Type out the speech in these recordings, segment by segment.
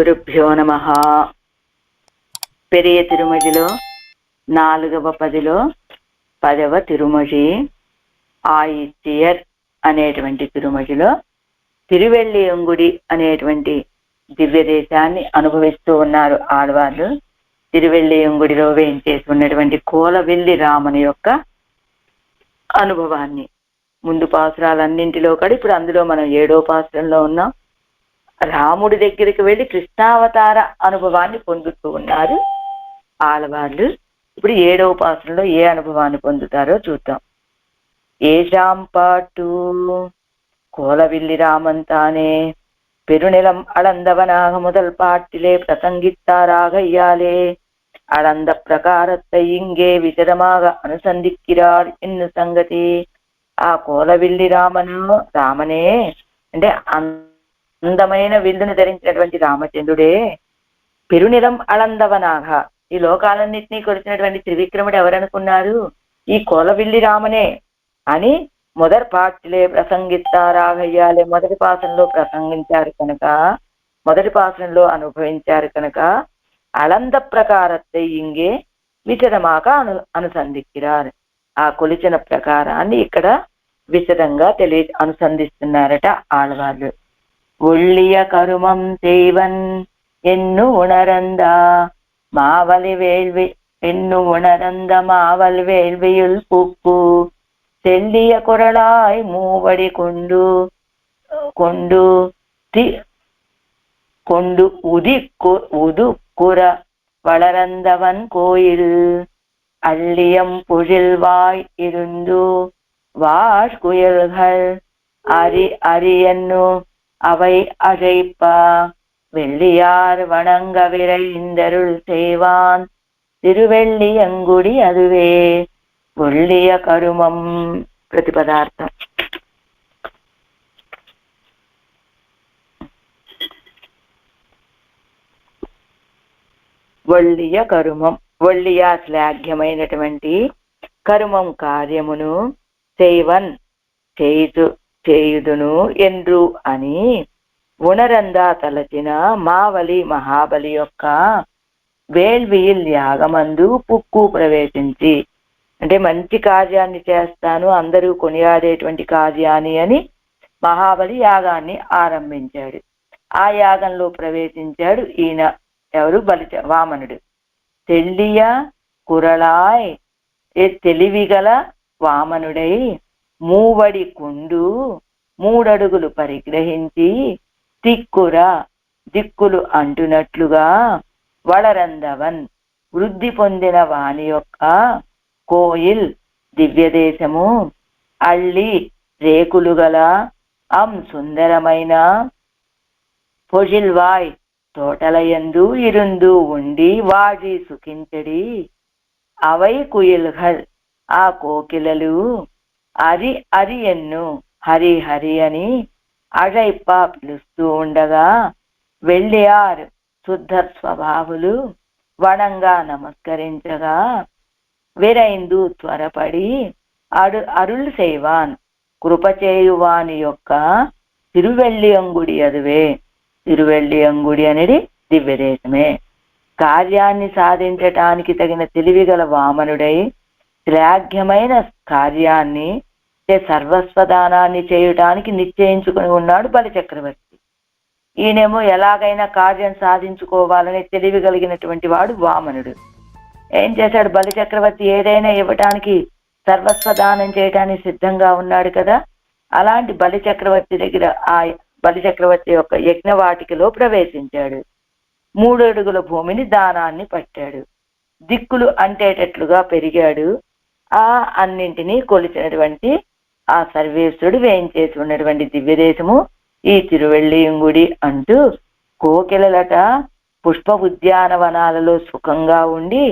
శ్రీగురుభ్యో నమః. పెరియ తిరుమజిలో 4వ పదిలో 10వ తిరుమజి ఆయిత్యర్ అనేటువంటి తిరుమజిలో తిరువెళ్ళియంగుడి అనేటువంటి దివ్య దేశాన్ని అనుభవిస్తూ ఉన్నారు ఆళ్వార్లు. తిరువెళ్ళియంగుడిలో వేయించేసి ఉన్నటువంటి కోలవెల్లి రాముని యొక్క అనుభవాన్ని ముందు పాసురాలన్నింటిలో కూడా ఇప్పుడు అందులో మనం 7వ పాసురంలో ఉన్నాం. రాముడి దగ్గరికి వెళ్ళి కృష్ణావతార అనుభవాన్ని పొందుతూ ఉన్నారు ఆళ్వార్లు. ఇప్పుడు 7వ పాసురంలో ఏ అనుభవాన్ని పొందుతారో చూద్దాం. ఏషాం పాటు கோலவில்லி ராமன்தானே பெருநிலம் அளந்தவனாக முதல் பாட்டிலே பிரசங்கித்தாராக ஐயாலே அளந்த பிரகாரத்தை இங்கே விசதமாக అనుసంధిక్కిరార్ ఎన్ను సంగతి. ఆ కోలవిల్లి రామనే అంటే అందమైన విల్లును ధరించినటువంటి రామచంద్రుడే పెరునిలం అళందవనాగ ఈ లోకాలన్నింటినీ కొలిచినటువంటి త్రివిక్రముడు ఎవరనుకున్నారు? ఈ కోలవిల్లి రామనే అని మొదటి పాటిలే ప్రసంగిస్తారాగయ్యాలే మొదటి పాసంలో ప్రసంగించారు కనుక, మొదటి పాసంలో అనుభవించారు కనుక అళంద ప్రకారத்தை ఇంగే విశదమాక అనుసంధిక్కిరారు. ఆ కొలిచిన ప్రకారాన్ని ఇక్కడ విశదంగా అనుసంధిస్తున్నారట ఆళ్వార్లు. ஒள்ளிய கருமம் செய்வன் என்னு உணரந்த மாவலி வேள்வி என்னு உணரந்த மாவல் வேள்வியுள் பூப்பு தெல்லிய குரலாய் மூவடி கொண்டு கொண்டு கொண்டு உதுக்குற வளரந்தவன் கோயில் அள்ளியம் பொழில்வாய் இருந்து வாஷ்குயல்கள் அரியன்னு அவை அழைப்பா வெள்ளியார் வணங்க விரைந்தருள் செய்வான் తిరువెళ్ళియంగుడి అదువే ఒళ్ళియ కరుమం. ప్రతిపదార్థం ఒళ్ళియ కరుమం. ఒళ్ళియ శ్లాఘ్యమైనటువంటి కరుమం కార్యమును చేయవన్ చేయుదును ఎండ్రు అని ఉణరందా తలచిన మావలి మహాబలి యొక్క వేల్వియిల్ యాగమందు పుక్కు ప్రవేశించి, అంటే మంచి కార్యాన్ని చేస్తాను అందరూ కొనియాడేటువంటి కార్యాన్ని అని మహాబలి యాగాన్ని ఆరంభించాడు. ఆ యాగంలో ప్రవేశించాడు ఈయన ఎవరు? వామనుడు. తెల్లియ కురళాయ్ తెలివిగల వామనుడై మూవడి కుండు 3 అడుగులు పరిగ్రహించి దిక్కులు అంటున్నట్లుగా వళరందవన్ వృద్ధి పొందిన వాని యొక్క కోయిల్ దివ్యదేశము అళ్ళి రేకులు గల సుందరమైన పొజిల్వాయ్ తోటలయందు ఇరుందు ఉండి వాడి సుఖించడి అవై కుయిల్గల్ ఆ కోకిలలు అరి ఎన్ను హరి హరి అని అజైప్ప పిలుస్తూ ఉండగా వెళ్ళియార్ శుద్ధ స్వభావులు వణంగా నమస్కరించగా విరైందు త్వరపడి అరుళ్ సేవాన్ కృపచేయువాని యొక్క తిరువెళ్ళియంగుడి అదువే. తిరువెళ్ళియంగుడి అనేది దివ్యదేశమే. కార్యాన్ని సాధించటానికి తగిన తెలివిగల వామనుడై శ్లాఘ్యమైన కార్యాన్ని సర్వస్వదానాన్ని చేయటానికి నిశ్చయించుకుని ఉన్నాడు బలిచక్రవర్తి. ఈయనేమో ఎలాగైనా కార్యం సాధించుకోవాలని తెలివి కలిగినటువంటి వాడు వామనుడు. ఏం చేశాడు? బలిచక్రవర్తి ఏదైనా ఇవ్వటానికి సర్వస్వదానం చేయటానికి సిద్ధంగా ఉన్నాడు కదా. అలాంటి బలిచక్రవర్తి దగ్గర ఆ బలిచక్రవర్తి యొక్క యజ్ఞవాటికలో ప్రవేశించాడు. 3 అడుగుల భూమిని దానాన్ని పట్టాడు. దిక్కులు అంటేటట్లుగా పెరిగాడు. ఆ అన్నింటినీ కొలిచినటువంటి ఆ సర్వేశ్వరుడు వేయించేసి ఉన్నటువంటి దివ్యదేశము ఈ తిరువెళ్ళియంగుడి అంటూ కోకిలలట పుష్ప ఉద్యానవనాలలో సుఖంగా ఉండి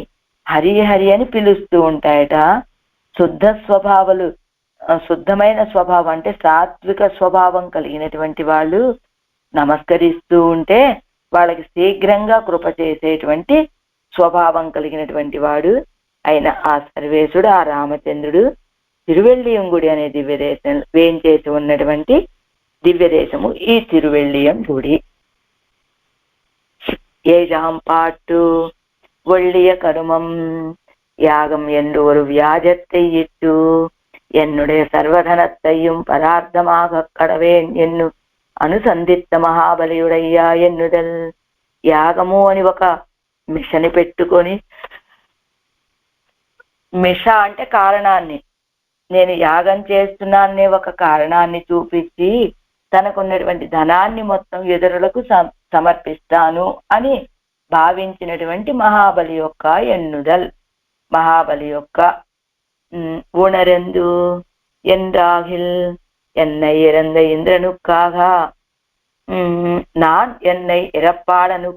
హరి హరి అని పిలుస్తూ ఉంటాయట. శుద్ధమైన స్వభావం అంటే సాత్విక స్వభావం కలిగినటువంటి వాళ్ళు నమస్కరిస్తూ ఉంటే వాళ్ళకి శీఘ్రంగా కృప చేసేటువంటి స్వభావం కలిగినటువంటి వాడు అయిన ఆ సర్వేశుడు ఆ రామచంద్రుడు తిరువెళ్ళియంగుడి అనే దివ్యదేశం వేయించేసి ఉన్నటువంటి దివ్యదేశము ఈ తిరువెళ్ళియంగుడి. ஏழாம் பாட்டு. ஒள்ளிய கருமம் யாகம் என்று ஒரு வியாஜத்தை இட்டு என்னுடைய சர்வதனத்தையும் பதார்த்தமாக கடவேன் ఎన్ను అనుసంధిత మహాబలియుడయ్యా ఎన్నుదల్. యాగము అని ఒక మిషని పెట్టుకొని, మిష అంటే కారణాన్ని, నేను యాగం చేస్తున్నానే ఒక కారణాన్ని చూపించి తనకున్నటువంటి ధనాన్ని మొత్తం ఇతరులకు సమర్పిస్తాను అని భావించినటువంటి మహాబలి యొక్క ఎన్నుదల్. మహాబలి యొక్క உணர்ந்து என்றாகில் என்னை இறந்த இந்திரனுக்காக நான் என்னை இறப்பாடன்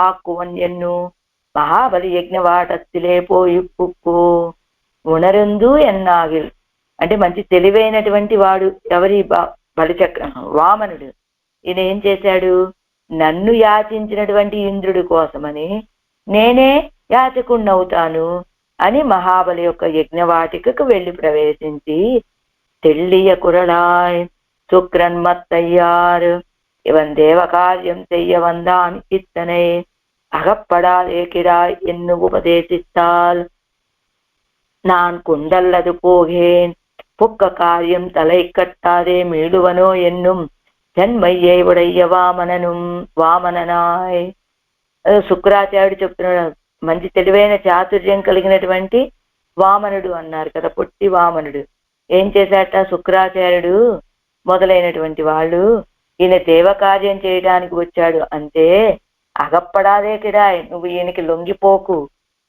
ஆக்குவன் ఎన్ను మహాబలి యజ్ఞవాటத்திலே పోయి పుక్కు. ఉణరందు ఎన్నాగిల్ అంటే మంచి తెలివైనటువంటి వాడు ఎవరి బలిచక్ర వామనుడు. ఈయన ఏం చేశాడు, నన్ను యాచించినటువంటి ఇంద్రుడి కోసమని నేనే యాచకుణ్ణవుతాను అని మహాబలి యొక్క యజ్ఞవాటికకు వెళ్లి ప్రవేశించి తెల్లియ కురళాయ్ சுக்ரன் மத்தையார் இவன் தேவகாரியம் செய்ய வந்தான் இத்தனை அகப்படாதே கிடாய் என்று உபதேசித்தால் நான் குண்டல்லது போகேன், புக்க காரியம் தலை கட்டாதே மீளுவனோ என்னும் జన్మయ్యే ఉడయ్య వామననాయ్. శుక్రాచార్యుడు చెప్తున్నాడు, మంచి తెలివైన చాతుర్యం కలిగినటువంటి వామనుడు అన్నారు కదా, పొట్టి వామనుడు. ఏం చేశాట, శుక్రాచార్యుడు మొదలైనటువంటి వాళ్ళు ఈయన దేవకార్యం చేయడానికి వచ్చాడు అంటే అగప్పడాదే కిడాయ్, నువ్వు ఈయనకి లొంగిపోకు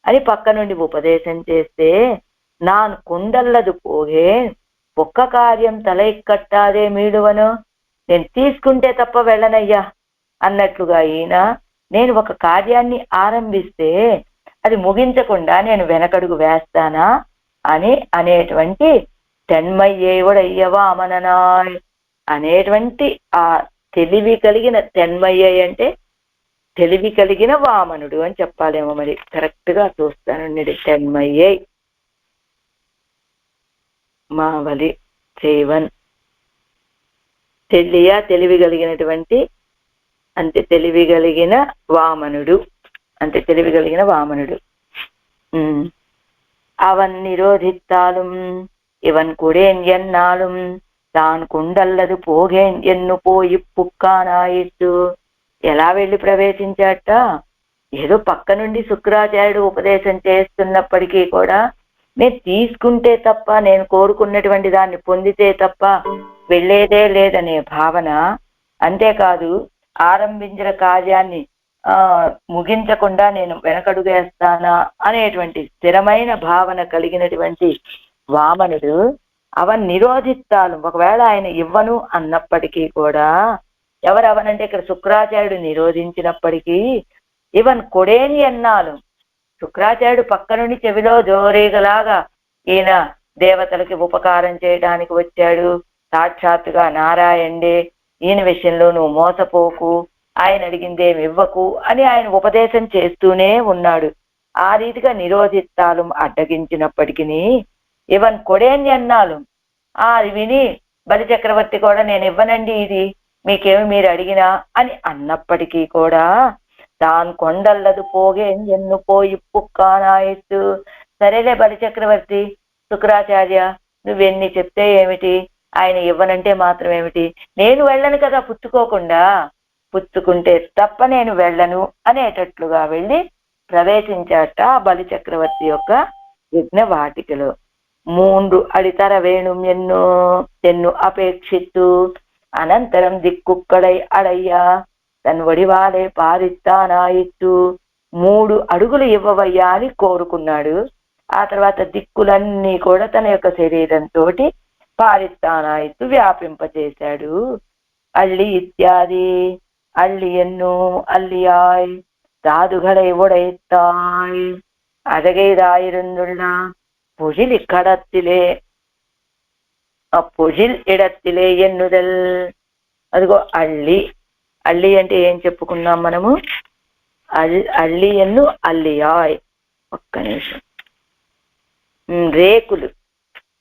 అని పక్క నుండి ఉపదేశం చేస్తే, నాన్ కుండల్లదు పోగే ఒక్క కార్యం తలై కట్టాదే మీడువను, నేను తీసుకుంటే తప్ప వెళ్ళనయ్యా అన్నట్లుగా ఈయన నేను ఒక కార్యాన్ని ఆరంభిస్తే అది ముగించకుండా నేను వెనకడుగు వేస్తానా అని అనేటువంటి తెన్మయ్యేవుడయ్య వామననాయ్ అనేటువంటి ఆ తెలివి కలిగిన తెన్మయ్య అంటే తెలివి కలిగిన వామనుడు అని చెప్పాలేమో, మరి కరెక్ట్ గా చూస్తాను. తెన్మయ్యే మావలి చేవన్ తెలివి కలిగినటువంటి అంటే తెలివి కలిగిన వామనుడు, అంటే తెలివి కలిగిన వామనుడు. అవన్ నిరోధిత్తాலும் ఇవన్ కుడేన్ ఎన్నాலும் తాన్ కుండల్లదు పోగేన్ ఎన్ను పోయి పుక్కానాయిట్టు. ఎలా వెళ్ళి ప్రవేశించాట, ఏదో పక్క నుండి శుక్రాచార్యుడు ఉపదేశం చేస్తున్నప్పటికీ కూడా నేను తీసుకుంటే తప్ప, నేను కోరుకున్నటువంటి దాన్ని పొందితే తప్ప వెళ్ళేదే లేదనే భావన. అంతేకాదు ఆరంభించిన కార్యాన్ని ముగించకుండా నేను వెనకడుగేస్తానా అనేటువంటి స్థిరమైన భావన కలిగినటువంటి వామనుడు అవన్ నిరోధిస్తాలు. ఒకవేళ ఆయన ఇవ్వను అన్నప్పటికీ కూడా, ఎవరవనంటే ఇక్కడ శుక్రాచార్యుడు నిరోధించినప్పటికీ ఇవన్ కొడేని అన్నాలు. శుక్రాచార్యుడు పక్క నుండి చెవిలో జోరేగలాగా ఈయన దేవతలకి ఉపకారం చేయడానికి వచ్చాడు, సాక్షాత్తుగా నారాయణే, ఈయన విషయంలో నువ్వు మోసపోకు, ఆయన అడిగిందేమి ఇవ్వకు అని ఆయన ఉపదేశం చేస్తూనే ఉన్నాడు. ఆ రీతిగా నిరోధిస్తాలు అడ్డగించినప్పటికీ ఇవన్ కొడేని అన్నాలు. అది విని బలిచక్రవర్తి కూడా నేను ఇవ్వనండి, ఇది మీకేమి మీరు అడిగినా అని అన్నప్పటికీ కూడా తాను కొండల్లదు పోగే ఎన్ను పోయి పుక్కానాయిస్తూ, సరేలే బలిచక్రవర్తి శుక్రాచార్య నువ్వెన్ని చెప్తే ఏమిటి, ఆయన ఇవ్వనంటే మాత్రం ఏమిటి, నేను వెళ్ళను కదా పుచ్చుకోకుండా, పుచ్చుకుంటే తప్ప నేను వెళ్ళను అనేటట్లుగా వెళ్ళి ప్రవేశించాట బలిచక్రవర్తి యొక్క యజ్ఞ వాటికలో. 3 అడితర వేణుం ఎన్ను అపేక్షిత్తు అనంతరం దిక్కుక్కడై అడయ్యా తన్ వడివాలే పారిస్తానాయిత్తు. 3 అడుగులు ఇవ్వవయ్యా అని కోరుకున్నాడు. ఆ తర్వాత దిక్కులన్నీ కూడా తన యొక్క శరీరంతో పారిస్తానాయిత్తు వ్యాపింపచేశాడు. అళ్ళి ఇత్యాది అళ్ళి ఎన్ను అల్లియాయ్ தாதுகளை உடைத்தாய் அழகைதாயிருந்துள்ள பொழில் கடத்திலே పొజిల్ ఇడత్తిలే ఎన్నుదల్. అదిగో అళ్ళి, అళ్ళి అంటే ఏం చెప్పుకున్నాం మనము, అళ్ళి ఎన్ను అల్లియాయ్. ఒక్క నిమిషం. రేకులు,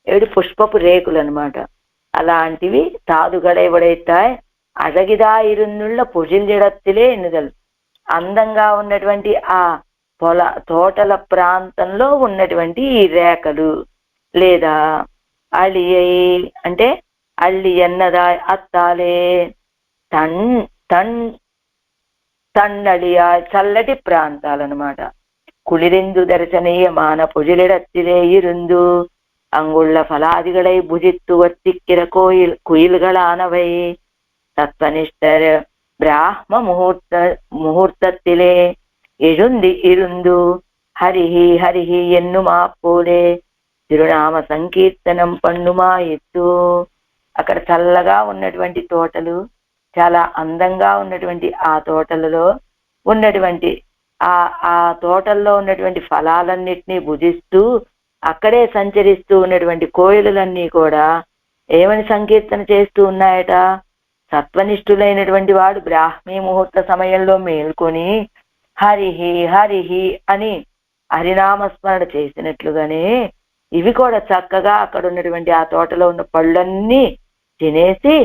7 పుష్పపు రేకులు అనమాట. అలాంటివి తాదుగడై ఉడైతాయ్ అழகிதா இருந்துள்ள పొజిల్జడత్తిలే ఎన్నుదలు. అందంగా ఉన్నటువంటి ఆ తోటల ప్రాంతంలో ఉన్నటువంటి ఈ రేఖలు లేదా అళియై అంటే అల్లి ఎన్నదా అత్తాలే తన్ తన్ తన్నళియా చల్లటి ప్రాంతాలన్నమాట. కుళిరిందు దర్శనీయమాన పొజిలిడత్తిలే ఇరుందు அங்குள்ள பலாதிகளை புஜித்து வர்த்திக்கிற குயில்களானவை தத்வனிஷ்டர் பிராம முகூர்த்தத்திலே எழுந்தி இருந்து హరిహి హరిహి ఎన్నుమా పోలే తిరునామ సంకీర్తనం పన్నుమా ఎత్తు. అక్కడ చల్లగా ఉన్నటువంటి తోటలు, చాలా అందంగా ఉన్నటువంటి ఆ తోటలలో ఉన్నటువంటి ఆ తోటల్లో ఉన్నటువంటి ఫలాలన్నిటినీ భుజిస్తూ అక్కడే సంచరిస్తూ ఉన్నటువంటి కోయిలన్నీ కూడా ఏమని సంకీర్తన చేస్తూ ఉన్నాయట? సత్వనిష్ఠులైనటువంటి వాడు బ్రాహ్మీ ముహూర్త సమయంలో మేల్కొని హరిహి హరిహి అని హరినామస్మరణ చేసినట్లుగానే ఇవి కూడా చక్కగా అక్కడ ఉన్నటువంటి ఆ తోటలో ఉన్న పళ్ళన్నీ తినేసి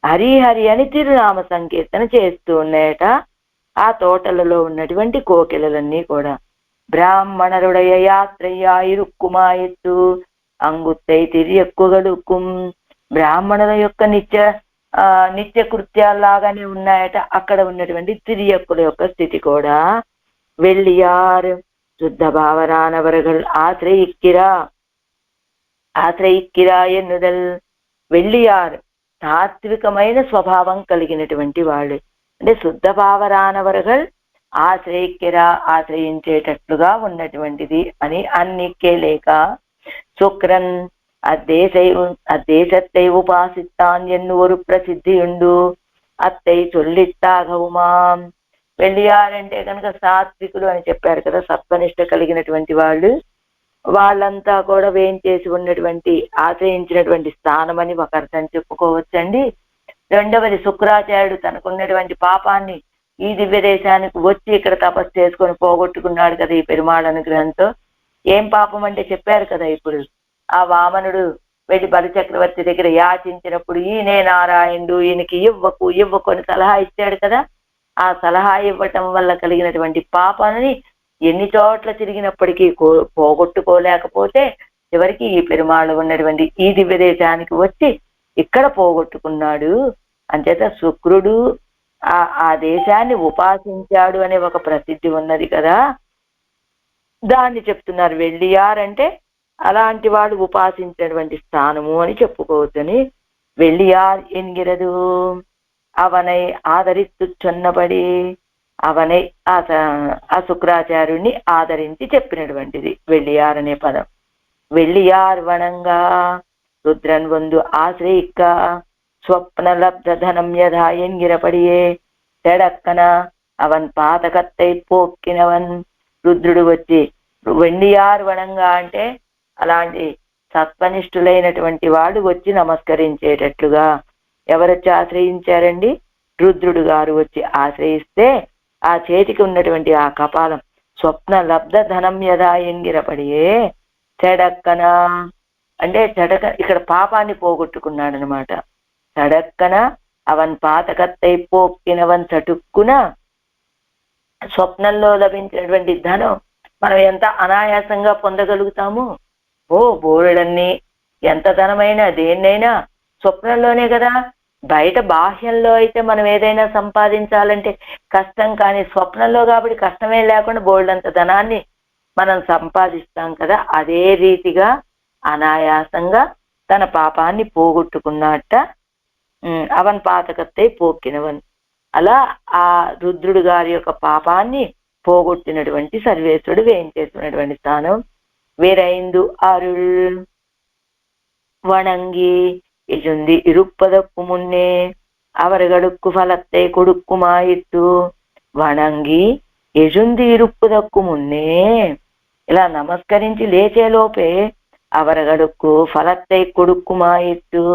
హరి హరి అని తిరునామ సంకీర్తన చేస్తూ ఉన్నాయట ఆ తోటలలో ఉన్నటువంటి కోకిలలన్నీ కూడా. బ్రాహ్మణరుడయ యాత్రయ్యా ఇరుక్కుమాయిత్తు అంగుత్తై తిరియక్కుగడుక్కుం. బ్రాహ్మణుల యొక్క నిత్య కృత్యాల్లాగానే ఉన్నాయట అక్కడ ఉన్నటువంటి తిరియక్కుల యొక్క స్థితి కూడా. వెళ్ళియార్ శుద్ధ భావరానవరగల్ ఆశ్రయిక్కిరా ఎన్నుదల్. వెళ్ళియార్ తాత్వికమైన స్వభావం కలిగినటువంటి వాళ్ళు, అంటే శుద్ధ భావరానవరగల్ ఆశ్రయిక్కిరా ఆశ్రయించేటట్లుగా ఉన్నటువంటిది అని అన్నికే లేక శుక్రన్ అద్దేశத்தை ఉపాసిత్తాన్ ఎన్ను ஒரு ప్రసిద్ధియుండు అత్తై చొల్లిత్తాగవుమాం. వెళ్ళియారంటే కనుక సాత్వికులు అని చెప్పారు కదా, సత్వనిష్ట కలిగినటువంటి వాళ్ళు. వాళ్ళంతా కూడా వేయించేసి ఉన్నటువంటి ఆశ్రయించినటువంటి స్థానం అని ఒక అర్థం చెప్పుకోవచ్చండి. రెండవది, శుక్రాచార్యుడు తనకున్నటువంటి పాపాన్ని ఈ దివ్య దేశానికి వచ్చి ఇక్కడ తపస్సు చేసుకొని పోగొట్టుకున్నాడు కదా ఈ పెరుమాళ్ అనుగ్రహంతో. ఏం పాపం అంటే చెప్పారు కదా ఇప్పుడు, ఆ వామనుడు వెళ్ళి బలిచక్రవర్తి దగ్గర యాచించినప్పుడు ఈయనే నారాయణుడు, ఈయనకి ఇవ్వకు అని సలహా ఇచ్చాడు కదా. ఆ సలహా ఇవ్వటం వల్ల కలిగినటువంటి పాపాన్ని ఎన్ని చోట్ల తిరిగినప్పటికీ పోగొట్టుకోలేకపోతే చివరికి ఈ పెరుమాళ్ళు ఉన్నటువంటి ఈ దివ్య దేశానికి వచ్చి ఇక్కడ పోగొట్టుకున్నాడు. అంచేత శుక్రుడు ఆ దేశాన్ని ఉపాసించాడు అనే ఒక ప్రసిద్ధి ఉన్నది కదా, దాన్ని చెప్తున్నారు. వెళ్ళియారంటే అలాంటి వాడు ఉపాసించినటువంటి స్థానము అని చెప్పుకోవచ్చని. వెళ్ళియార్ ఎన్గిరదు అవనై ఆదరిస్తూ చొన్నబడి, అవనై ఆ శుక్రాచార్యుడిని ఆదరించి చెప్పినటువంటిది వెళ్ళియార్ అనే పదం. వెళ్ళియార్ వనంగా రుద్రన్ వందు ఆశ్రయిక్క స్వప్నలబ్ధ ధనం యథా ఎన్గిరపడియే తెడక్కన అవన్ పాతకత్తై పోక్కినవన్. రుద్రుడు వచ్చి వెళ్ళియార్ వనంగా అంటే అలాంటి సత్వనిష్ఠులైనటువంటి వాడు వచ్చి నమస్కరించేటట్లుగా. ఎవరొచ్చి ఆశ్రయించారండి? రుద్రుడు గారు వచ్చి ఆశ్రయిస్తే ఆ చేతికి ఉన్నటువంటి ఆ కపాలం స్వప్న లబ్ధ ధనం యథా ఎంగిరపడియే చెడక్కన అంటే ఇక్కడ పాపాన్ని పోగొట్టుకున్నాడు అనమాట. చెడక్కన అవన్ పాతకత్తై పోక్కినవన్ చటుక్కున. స్వప్నంలో లభించినటువంటి ధనం మనం ఎంత అనాయాసంగా పొందగలుగుతాము. బోరెడన్ని ఎంత ధనమైనా దేన్నైనా స్వప్నంలోనే కదా. బయట బాహ్యంలో అయితే మనం ఏదైనా సంపాదించాలంటే కష్టం, కానీ స్వప్నంలో కాబట్టి కష్టమే లేకుండా బోల్డంత ధనాన్ని మనం సంపాదిస్తాం కదా. అదే రీతిగా అనాయాసంగా తన పాపాన్ని పోగొట్టుకున్నట్ట. అవన్ పాతకత్తై పోక్కినవన్. అలా ఆ రుద్రుడు గారి యొక్క పాపాన్ని పోగొట్టినటువంటి సర్వేశ్వరుడు వేయించేస్తున్నటువంటి స్థానం. విరైందు అరుள் வணங்கி எழுந்தி இருப்பதற்கு முன்னே அவர்களுக்கு ఫలத்தை கொடுக்குமாயிற்று. వణంగి ఎజుంది ఇరుప్పుదక్కు మున్నే, ఇలా నమస్కరించి లేచేలోపే అవరగడుక్కు ఫలத்தை கொடுக்குமாயிற்று,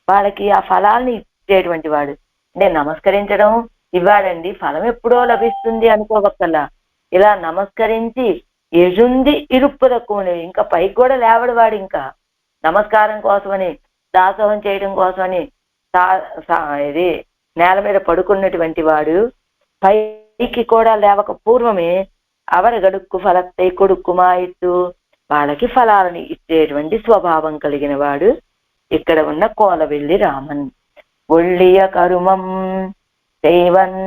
వాళ్ళకి ఆ ఫలాల్ని ఇచ్చేటువంటి వాడు. అంటే నమస్కరించడం ఇవ్వాడండి, ఫలం ఎప్పుడో లభిస్తుంది అనుకోవక్కల్లా. ఇలా నమస్కరించి ఎజుంది ఇరుప్పుదక్కు, ఇంకా పైకి కూడా లేవడు వాడు. ఇంకా నమస్కారం కోసమని, దాసోహం చేయడం కోసమని ఇది నేల మీద పడుకున్నటువంటి వాడు పైకి కూడా లేవక పూర్వమే అవరగడుక్కు ఫలత్తై కొడుక్కుమాయిత్తు వాళ్ళకి ఫలాలని ఇచ్చేటువంటి స్వభావం కలిగిన వాడు ఇక్కడ ఉన్న కోలవెల్లి రామన్. ఒళ్ళియ కరుమం செய்வன்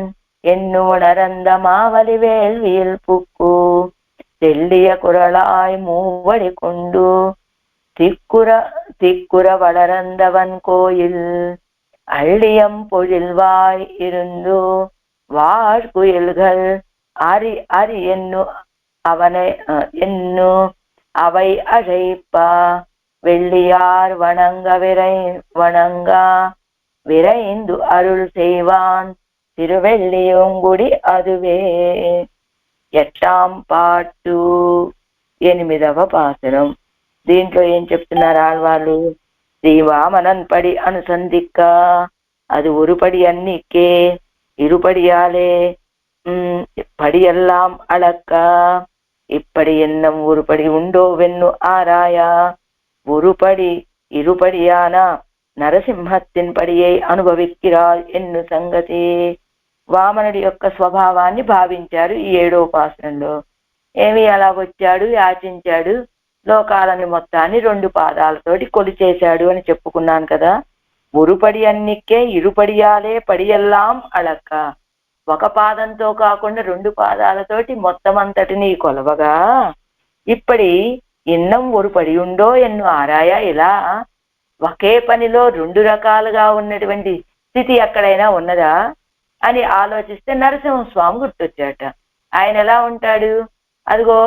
என்னுணரந்த மாவலி வேள்வியில் புக்கு தெள்ளிய குரலாய் மூவடி கொண்டு திக்குற வளரந்தவன் கோயில் அள்ளியம் பொழில்வாய் இருந்து வாழ்குயில்கள் அரி அரி அவனை அவை அழைப்பா வெள்ளியார் வணங்கா விரைந்து அருள் செய்வான் తిరువెల్లియంగుడి అదువే. 8వ పాటు 8వ పాసురం. దీంట్లో ఏం చెప్తున్నారు ఆళ్వాళ్ళు? శ్రీవామనన్ పడి అనుసంధిక్క அது ஒருபடி அன்னிக்கே இருபடியாலே படியெல்லாம் அளக்க இப்படி என்னும் ஒருபடி உண்டோ வென்னு ஆராயா ஒருபடி இருபடியான నరసింహத்தின் పడియై అనుభవిక్కిరాల్ ఎన్ను సంగతి. వామనుడి యొక్క స్వభావాన్ని భావించారు ఈ 7వ పాసురంలో. ఏమి అలా వచ్చాడు, యాచించాడు, లోకాలని మొత్తాన్ని 2 పాదాలతోటి కొలిచేశాడు అని చెప్పుకున్నాను కదా. ఒరుపడి అన్నిక్కే ఇరుపడియాలే పడియెల్లాం అళక్క. ఒక పాదంతో కాకుండా 2 పాదాలతోటి మొత్తం అంతటినీ కొలవగా ఇప్పటి ఇన్నం ఒక పడి ఉండో ఎన్ను ఆరాయ. ఇలా ఒకే పనిలో 2 రకాలుగా ఉన్నటువంటి స్థితి ఎక్కడైనా ఉన్నదా అని ఆలోచిస్తే నరసింహస్వామి గుర్తొచ్చాట. ఆయన ఎలా ఉంటాడు? అదిగో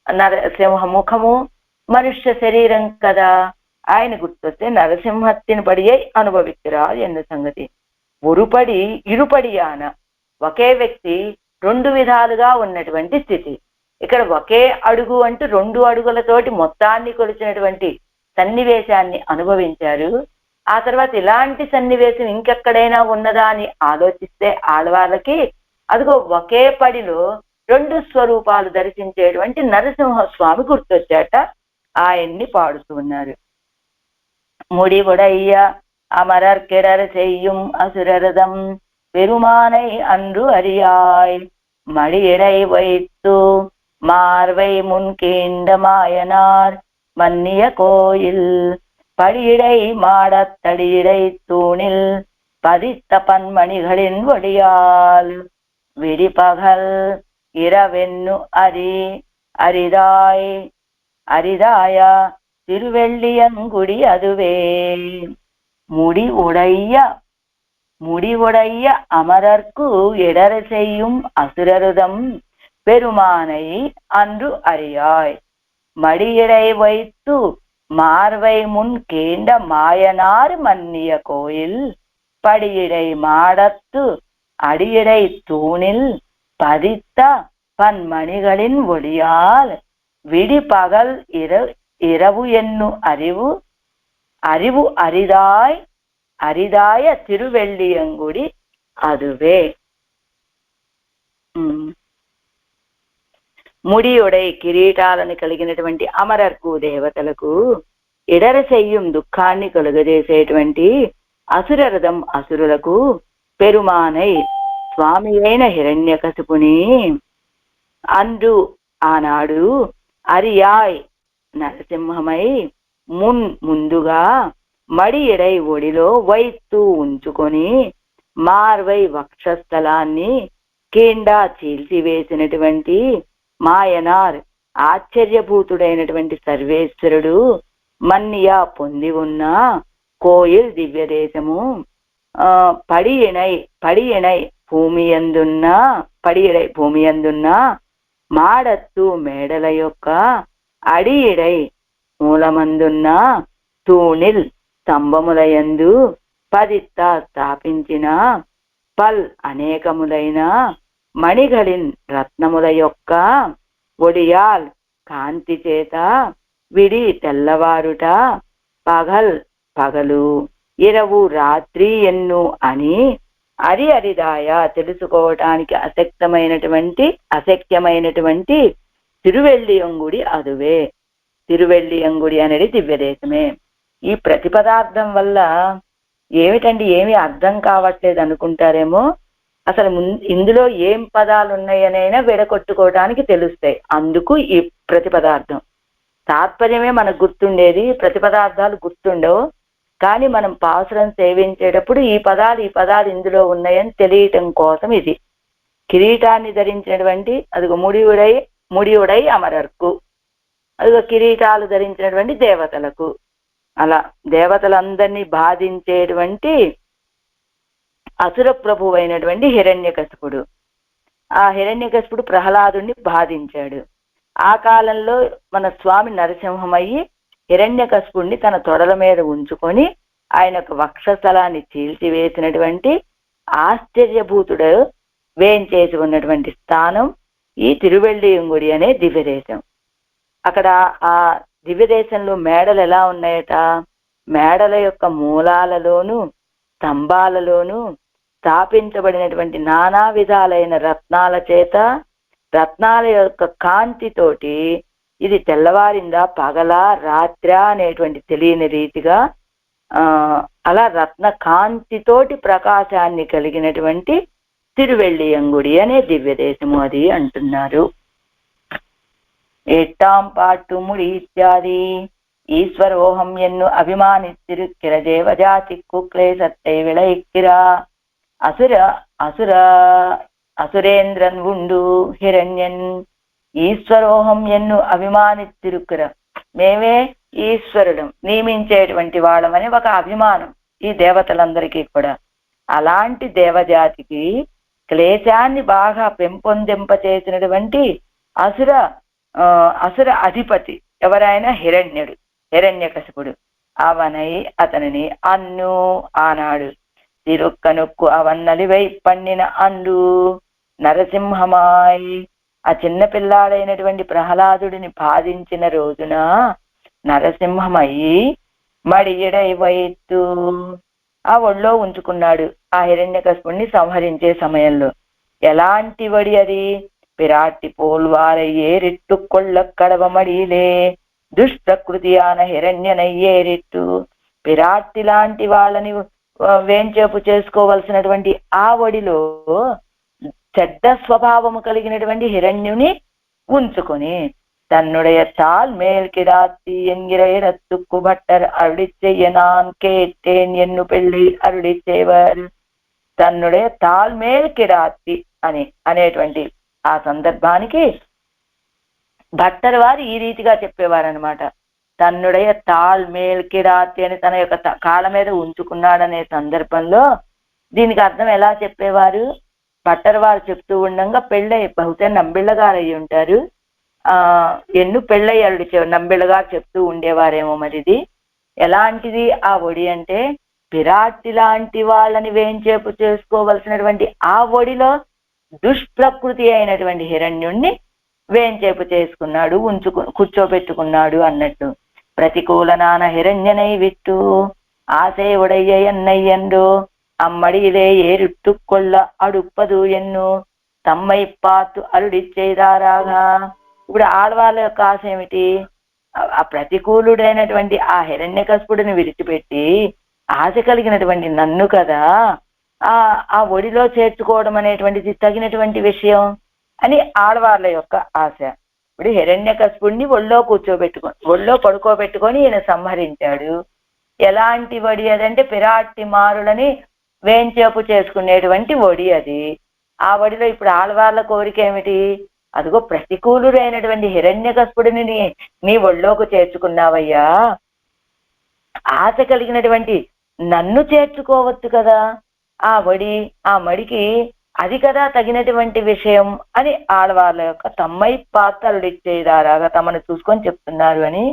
నరసింహ ముఖము, మనుష్య శరీరం కదా. ఆయన గుర్తొస్తే నరసింహత్తిని పడియై అనుభవిస్తురా ఎన్న సంగతి. ఒరుపడి ఇరుపడియాన, ఒకే వ్యక్తి 2 విధాలుగా ఉన్నటువంటి స్థితి. ఇక్కడ ఒకే అడుగు అంటూ 2 అడుగులతోటి మొత్తాన్ని కొలిచినటువంటి సన్నివేశాన్ని అనుభవించారు. ఆ తర్వాత ఇలాంటి సన్నివేశం ఇంకెక్కడైనా ఉన్నదా అని ఆలోచిస్తే ఆడవాళ్ళకి అదిగో ఒకే పడిలో 2 స్వరూపాలు దర్శించేటువంటి నరసింహస్వామి గుర్తొచ్చాట. ఆయన్ని పాడుతూ ఉన్నారు. முடிவுடைய அமரர் கிடர் செய்யும் அசுரரதம் பெருமானை அன்று அறியாய் மடியடை வைத்து மார்வை முன்கீண்ட மாயனார் மன்னிய கோயில் படியடை மாடத்தடியடை தூணில் பதித்த பன்மணிகளின் ஒடியால் விடிபகல் இரவென்னு அரிதாய திருவெள்ளியங்குடி அதுவே. முடிவுடைய அமரர்க்கு இடர செய்யும் அசுரருதம் பெருமானை அன்று அறியாய் மடியடை வைத்து மார்வை முன் கேண்ட மாயனார் மன்னிய கோயில் படியடை மாடத்து அடியடை தூணில் பதித்த பன்மணிகளின் ஒளியால் விடிபகல் இரவு என்னு அறிவு அரிதாய திருவெள்ளியங்குடி அதுவே. ముడియుడై కిరీటాలను కలిగినటువంటి అమరర్కు దేవతలకు ఎడర చెయ్యం దుఃఖాన్ని కలుగజేసేటువంటి అసురరథం అసురులకు పెరుమానై స్వామి అయిన హిరణ్యకశిపుని అందు ఆనాడు అరియాయ్ నరసింహమై ముందుగా మడి ఎడై ఒడిలో వైత్తు ఉంచుకొని మార్వై వక్షస్థలాన్ని కేండా చీల్చివేసినటువంటి మాయనార్ ఆశ్చర్యభూతుడైనటువంటి సర్వేశ్వరుడు మన్నియా పొంది ఉన్న కోయిల్ దివ్యదేశము పడియడై భూమి యందున్న మాడత్తు మేడల యొక్క అడియడై మూలమందున్న తూణిల్ స్తంభములయందు పదిత్త స్థాపించిన పల్ అనేకములైన మణిగలిన్ రత్నముల యొక్క ఒడియాల్ కాంతి చేత విడి తెల్లవారుట పగలు ఇరవు రాత్రి ఎన్ను అని అరిదాయ తెలుసుకోవటానికి అశక్యమైనటువంటి తిరువెల్లియంగుడి అదువే. తిరువెల్లియంగుడి అనేది దివ్యదేశమే. ఈ ప్రతిపదార్థం వల్ల ఏమిటండి ఏమీ అర్థం కావట్లేదు అనుకుంటారేమో. అసలు ఇందులో ఏం పదాలు ఉన్నాయనైనా విడగొట్టుకోవడానికి తెలుస్తాయి. అందుకు ఈ ప్రతిపదార్థం. తాత్పర్యమే మనకు గుర్తుండేది, ప్రతిపదార్థాలు గుర్తుండవు. కానీ మనం పాసురం సేవించేటప్పుడు ఈ పదాలు ఇందులో ఉన్నాయని తెలియటం కోసం ఇది. కిరీటాన్ని ధరించినటువంటి అదిగో ముడియుడై అమరర్కు, అదిగో కిరీటాలు ధరించినటువంటి దేవతలకు, అలా దేవతలందరినీ బాధించేటువంటి అసుర ప్రభువు అయినటువంటి హిరణ్యకశిపుడు. ఆ హిరణ్యకశిపుడు ప్రహ్లాదుని బాధించాడు. ఆ కాలంలో మన స్వామి నరసింహమయ్యి హిరణ్యకశిపుడిని తన తొడల మీద ఉంచుకొని ఆయనకు వక్షస్థలాన్ని చీల్చివేసినటువంటి ఆశ్చర్యభూతుడు వేంచేసి ఉన్నటువంటి స్థానం ఈ తిరువెళ్ళియంగుడి అనే దివ్యదేశం. అక్కడ ఆ దివ్యదేశంలో మేడలు ఎలా ఉన్నాయట, మేడల యొక్క మూలాలలోనూ స్తంభాలలోనూ స్థాపించబడినటువంటి నానా విధాలైన రత్నాల చేత, రత్నాల యొక్క కాంతితోటి ఇది తెల్లవారిందా పగలా రాత్రా అనేటువంటి తెలియని రీతిగా అలా రత్న కాంతితోటి ప్రకాశాన్ని కలిగినటువంటి తిరువెళ్ళియంగుడి అనే దివ్యదేశము అది అంటున్నారు. ఎట్టాం పాటు ముడి ఇత్యాది ఈశ్వరోహం ఎన్ను అభిమానిత్తిరుక్కిర దేవజాతి కుక్లేశத்தை విళయిక్కిరా అసురేంద్రన్ ఉండు హిరణ్యన్ ఈశ్వరోహం ఎన్ను అభిమానిత్తిరుక్కిర, మేమే ఈశ్వరుడు నియమించేటువంటి వాళ్ళమని ఒక అభిమానం ఈ దేవతలందరికీ కూడా. అలాంటి దేవజాతికి క్లేశాన్ని బాగా పెంపొందింపచేసినటువంటి అసుర అధిపతి ఎవరైనా హిరణ్యకశిపుడు. అవనై అతనిని అన్ను ఆనాడు తిరుక్కనుక్కు అవన్నలివై పన్నిన అండు నరసింహమాయ్, ఆ చిన్న పిల్లాడైనటువంటి ప్రహ్లాదుడిని బాధించిన రోజున నరసింహమయ్యి మడియడై వైత్తు ఆ ఒళ్ళో ఉంచుకున్నాడు ఆ హిరణ్యకశిపుడిని సంహరించే సమయంలో. ఎలాంటి వడి అది, పిరాట్టి పోల్వారయ్యేరిట్టు కొళ్ళ కడవమడిలే దుష్ప్రకృతియాన హిరణ్యనయ్యేరిట్టు, పిరాట్టి లాంటి వాళ్ళని వేంచేపు చేసుకోవలసినటువంటి ఆ ఒడిలో చెడ్డ స్వభావము కలిగినటువంటి హిరణ్యుని ఉంచుకొని தன்னுடைய தாள் மேல் கிடாத்தி என்கிற ரத்துக்கு பட்டர் அருளி செய்ய நான் கேட்டேன் ఎన్ను పెళ్ళి అరుడి చేవారు. తన్నుడే తాళ్ మేల్ కిడాతి అనేటువంటి ఆ సందర్భానికి భట్టర్ వారు ఈ రీతిగా చెప్పేవారనమాట. తన్నుடைய తాళ్ మేల్ కిడాతి అని తన యొక్క కాళ్ళ మీద ఉంచుకున్నాడనే సందర్భంలో దీనికి అర్థం ఎలా చెప్పేవారు, భట్టర్ వారు చెప్తూ ఉండగా పెళ్ళై బహుశా నంబిళ్ళ గారు అయ్యి ఉంటారు, ఎన్ను పెళ్ళై అరుడి నంబిళ్ళగా చెప్తూ ఉండేవారేమో. మరిది ఎలాంటిది ఆ ఒడి అంటే, పిరాట్టి లాంటి వాళ్ళని వేంచేపు చేసుకోవలసినటువంటి ఆ ఒడిలో దుష్ప్రకృతి అయినటువంటి హిరణ్యుణ్ణి వేంచేపు చేసుకున్నాడు, కూర్చోబెట్టుకున్నాడు అన్నట్టు. ప్రతికూలనాన హిరణ్యనై విట్టు ఆసే ఉడయ్య ఎన్నయ్యండు అమ్మడిలే ఏరుట్టు కొళ్ళ అడుప్పదు ఎన్ను తమ్మై పాతు అరుడిచ్చేదారాగా. ఇప్పుడు ఆడవాళ్ళ యొక్క ఆశ ఏమిటి, ఆ ప్రతికూలుడైనటువంటి ఆ హిరణ్యకశిపుడిని విడిచిపెట్టి ఆశ కలిగినటువంటి నన్ను కదా ఆ ఒడిలో చేర్చుకోవడం అనేటువంటిది తగినటువంటి విషయం అని ఆడవాళ్ళ యొక్క ఆశ. ఇప్పుడు హిరణ్యకశిపుడిని ఒళ్ళో పడుకోబెట్టుకొని ఈయన సంహరించాడు. ఎలాంటి వడి అదంటే పిరాట్టి మారులని వేంచేపు చేసుకునేటువంటి ఒడి అది. ఆ ఒడిలో ఇప్పుడు ఆడవాళ్ళ కోరిక ఏమిటి, అదిగో ప్రతికూలుడైనటువంటి హిరణ్యకశిపుడిని నీ ఒళ్ళోకి చేర్చుకున్నావయ్యా, ఆశ కలిగినటువంటి నన్ను చేర్చుకోవచ్చు కదా ఆ మడికి అది కదా తగినటువంటి విషయం అని ఆడవాళ్ళ యొక్క తమ్మై పాత్రలుడిచ్చేదారాగా తమను చూసుకొని చెప్తున్నారు అని.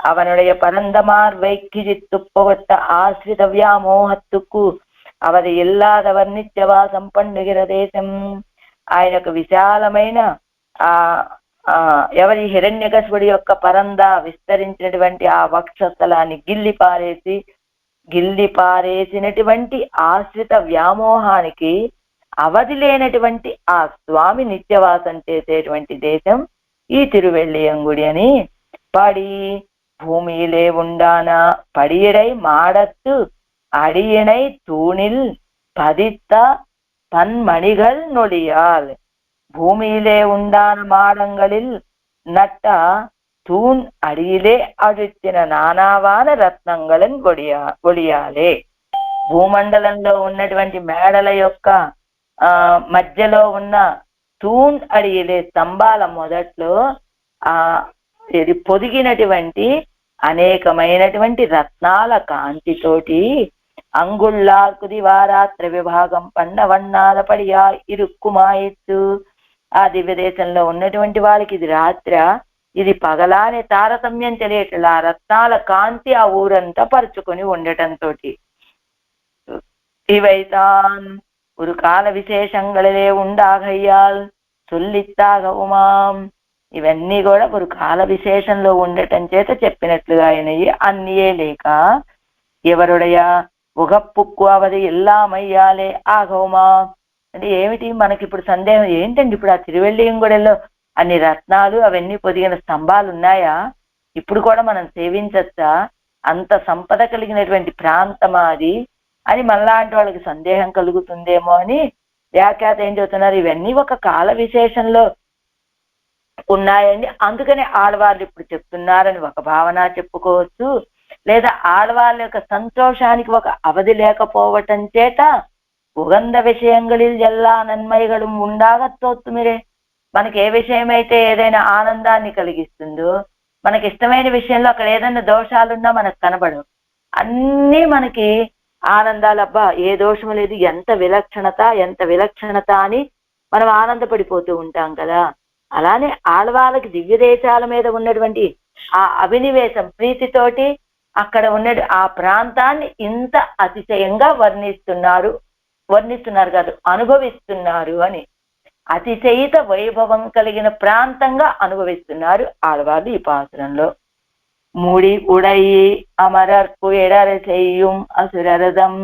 అవనుடைய పరందమార్ వైఖిజిత్తు పొగొట్ట ఆశ్రిత వ్యామోహత్తుకు అవది ఇల్లాదవర్ నిత్యవాసం పండుగిర దేశం. ఆయన యొక్క విశాలమైన ఎవరి హిరణ్యకశిపుడి యొక్క పరందా విస్తరించినటువంటి ఆ వక్షస్థలాన్ని గిల్లి పారేసినటువంటి ఆశ్రిత వ్యామోహానికి అవధి లేనటువంటి ఆ స్వామి నిత్యవాసం చేసేటువంటి దేశం ఈ తిరువెళ్ళియంగుడి అని. పడి భూమియిలే ఉండాన పడియడై మాడత్తు அடியினை தூணில் பதித்த பன்மணிகள் நொடியால். பூமியிலே உண்டான மாடங்களில் நட்ட தூண் అడిగిలే అడుచిన నానావాన రత్నంగళన్ ఒడియాలే. భూమండలంలో ఉన్నటువంటి మేడల యొక్క మధ్యలో ఉన్న తూన్ అడిగిలే స్తంభాల మొదట్లో ఇది పొదిగినటువంటి అనేకమైనటువంటి రత్నాల కాంతితోటి అంగుళ్ళార్కు దివారాత్ర విభాగం పన్నవన్నాల పడియా ఇరుక్కుమాయిత్తు. ఆ దివ్య దేశంలో ఉన్నటువంటి వాళ్ళకి ఇది రాత్ర ఇది పగలా అనే తారతమ్యం తెలియట్లా. రత్నాల కాంతి ఆ ఊరంతా పరుచుకొని ఉండటంతో இவைதான் ஒரு கால విశేషంగళలే ఉండాగయ్యాల్ సొల్లిత్తాగవుమాం. ఇవన్నీ కూడా ஒரு కాల విశేషంలో ఉండటం చేత చెప్పినట్లుగా అయినవి. అన్నియే లేక ఎవరుడయ ఉగప్పుక్కు అవది ఎల్లామయ్యాలే ఆగవుమా అంటే ఏమిటి? మనకి ఇప్పుడు సందేహం ఏంటండి, ఇప్పుడు ఆ తిరువెళ్ళింగుడలో అన్ని రత్నాలు అవన్నీ పొదిగిన స్తంభాలు ఉన్నాయా? ఇప్పుడు కూడా మనం సేవించచ్చా? అంత సంపద కలిగినటువంటి ప్రాంతమా అది అని మనలాంటి వాళ్ళకి సందేహం కలుగుతుందేమో అని వ్యాఖ్యాత ఏం చెబుతున్నారు, ఇవన్నీ ఒక కాల విశేషంలో ఉన్నాయండి, అందుకని ఆడవాళ్ళు ఇప్పుడు చెప్తున్నారని ఒక భావన చెప్పుకోవచ్చు. లేదా ఆడవాళ్ళ యొక్క సంతోషానికి ఒక అవధి లేకపోవటం చేత ఉగంధ విషయంగళిల్ ఎల్లా నన్మైగళం ఉండాగ తోత్తుమిరే. మనకి ఏ విషయమైతే ఏదైనా ఆనందాన్ని కలిగిస్తుందో, మనకి ఇష్టమైన విషయంలో అక్కడ ఏదైనా దోషాలున్నా మనకు కనబడవు. అన్నీ మనకి ఆనందాలు, అబ్బా ఏ దోషం లేదు, ఎంత విలక్షణత అని మనం ఆనందపడిపోతూ ఉంటాం కదా. అలానే ఆడవాళ్ళకి దివ్య దేశాల మీద ఉన్నటువంటి ఆ అభినివేశం ప్రీతితోటి అక్కడ ఉన్న ఆ ప్రాంతాన్ని ఇంత అతిశయంగా వర్ణిస్తున్నారు కాదు, అనుభవిస్తున్నారు అని. అతిశయిత వైభవం కలిగిన ప్రాంతంగా అనుభవిస్తున్నారు ఆడవాళ్ళు ఈ పాసురంలో. ముడి ఉడయి అమరర్కు ఎడర చెయ్யும் అసురరథం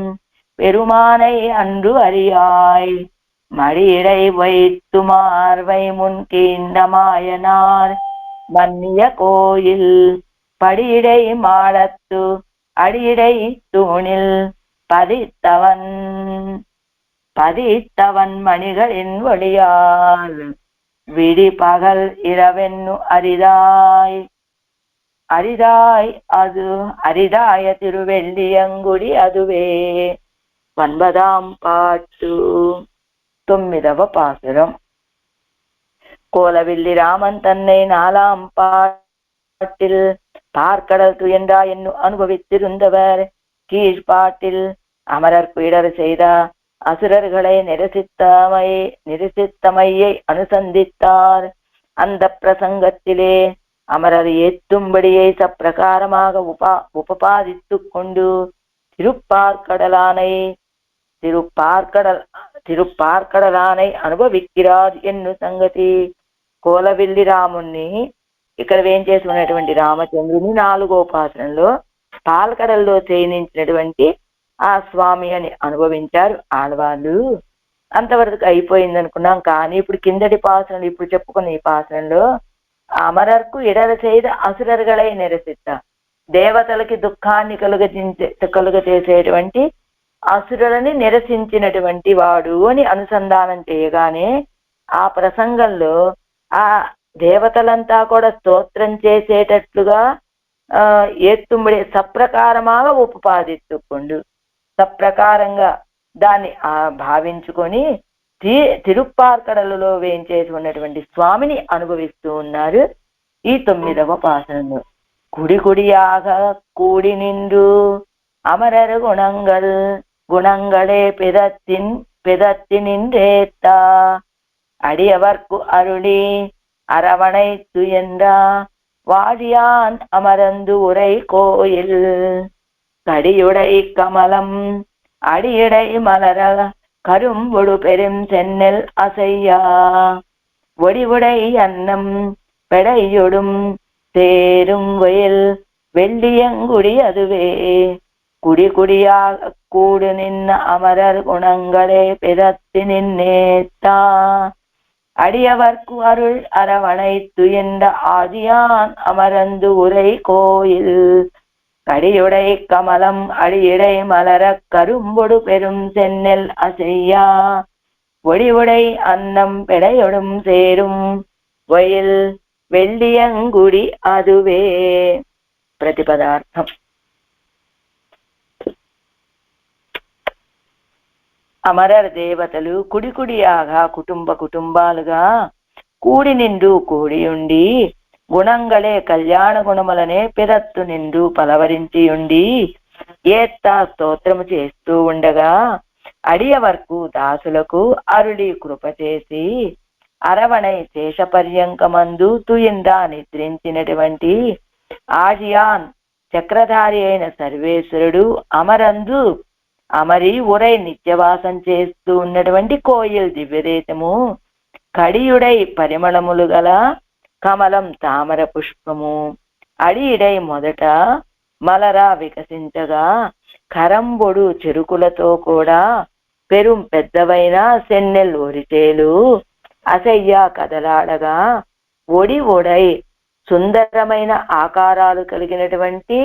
పెరుమానై అండ్రు అరియాయ్ மடியிடை வைத்துமார் வைமுன் கீண்டமாயனார் மன்னிய கோயில் படியிடை மாடத்து அடியிடை தூணில் பதித்தவன் மணிகளின் ஒளியால் விடி பகல் இரவென்னு அரிதாய திருவெள்ளியங்குடி அதுவே. 9ஆம் பாட்டு 9వ பாசுரம். கோலவில்லி ராமன் தன்னை 4ஆம் பாட்டில் பார்க்கடல் துயன்றா என்று அனுபவித்திருந்தவர் கீழ்பாட்டில் அமரர்க்கு இடர் செய்த அசுரர்களை நிரசித்தமையை அனுசந்தித்தார். அந்த பிரசங்கத்திலே அமரர் ஏத்தும்படியை சப்பிரகாரமாக உபபாதித்து கொண்டு తిరుప్పార్కడలానై అనుభవిక్కిరాదు ఎన్ను సంగతి. కోలవిల్లి రాముణ్ణి ఇక్కడ ఏం చేసి ఉన్నటువంటి రామచంద్రుని 4వ పాసురంలో పాలకడల్లో చేయనించినటువంటి ఆ స్వామి అని అనుభవించారు ఆడవాళ్ళు. అంతవరకు అయిపోయింది అనుకున్నాం. కానీ ఇప్పుడు కిందటి పాసురంలో, ఇప్పుడు చెప్పుకున్న ఈ పాసురంలో అమరర్కు ఎడర చేద అసురర్களை నిరసిత, దేవతలకి దుఃఖాన్ని కలుగచేసేటువంటి అసురులని నిరసించినటువంటి వాడు అని అనుసంధానం చేయగానే ఆ ప్రసంగంలో ఆ దేవతలంతా కూడా స్తోత్రం చేసేటట్లుగా ఏత్తుంబడి సప్రకారమాగా ఉపపాదిత్తుకుండు, సప్రకారంగా దాన్ని భావించుకొని తిరుప్పార్కడలలో వేయించేసి ఉన్నటువంటి స్వామిని అనుభవిస్తూ ఉన్నారు ఈ 9వ పాసనంలో. కుడి కుడియాగ కూడి నిండు அமரர் குணங்களே பிதத்தி நின்றேத்தா அடியவர்க்கு அருளி அரவணைத்து என்றா வாழியான் அமரந்து உரை கோயில் கடியுடை கமலம் அடியடை மலர கரும்பொடு பெரும் சென்னல் அசையா ஒடிவுடை அன்னம் பெடையொடும் தேரும் வயல் வெள்ளியங்குடி அதுவே. குடி குடியாக கூடு நின்ன அமரர் குணங்களே பிறத்தி நின்னேத்தா அடியவர்க்கு அருள் அரவணைத்து என்ற ஆதியான் அமரந்து உரை கோயில் கடியுடை கமலம் அடியடை மலர கரும்பொடு பெரும் சென்னல் அசையா ஒடிவுடை அன்னம் பெடையொடும் சேரும் வயல் வெள்ளியங்குடி அதுவே. ప్రతిపదార్థం. అమరర్ దేవతలు కుడి కుడియాగా కుటుంబ కుటుంబాలుగా కూడి నిండు కూడియుండి గుణంగళే కళ్యాణ గుణములనే పిరత్తు నిండు పలవరించియుండి ఏత్తా స్తోత్రము చేస్తూ ఉండగా అడియవర్కు దాసులకు అరుళి కృప చేసి అరవణై శేషపర్యంకమందు తుయిందా నిద్రించినటువంటి ఆజియాన్ చక్రధారి అయిన సర్వేశ్వరుడు అమరందు అమరి ఉరై నిత్యవాసం చేస్తూ ఉన్నటువంటి కోయిల్ దివ్యదేశము కడియుడై పరిమళములు గల కమలం తామర పుష్పము అడియుడై మొదట మలరా వికసించగా కరంబొడు చెరుకులతో కూడా పెరుం పెద్దవైన సెన్నెల్ ఒరిచేలు అసయ్య కదలాడగా ఒడి ఒడై సుందరమైన ఆకారాలు కలిగినటువంటి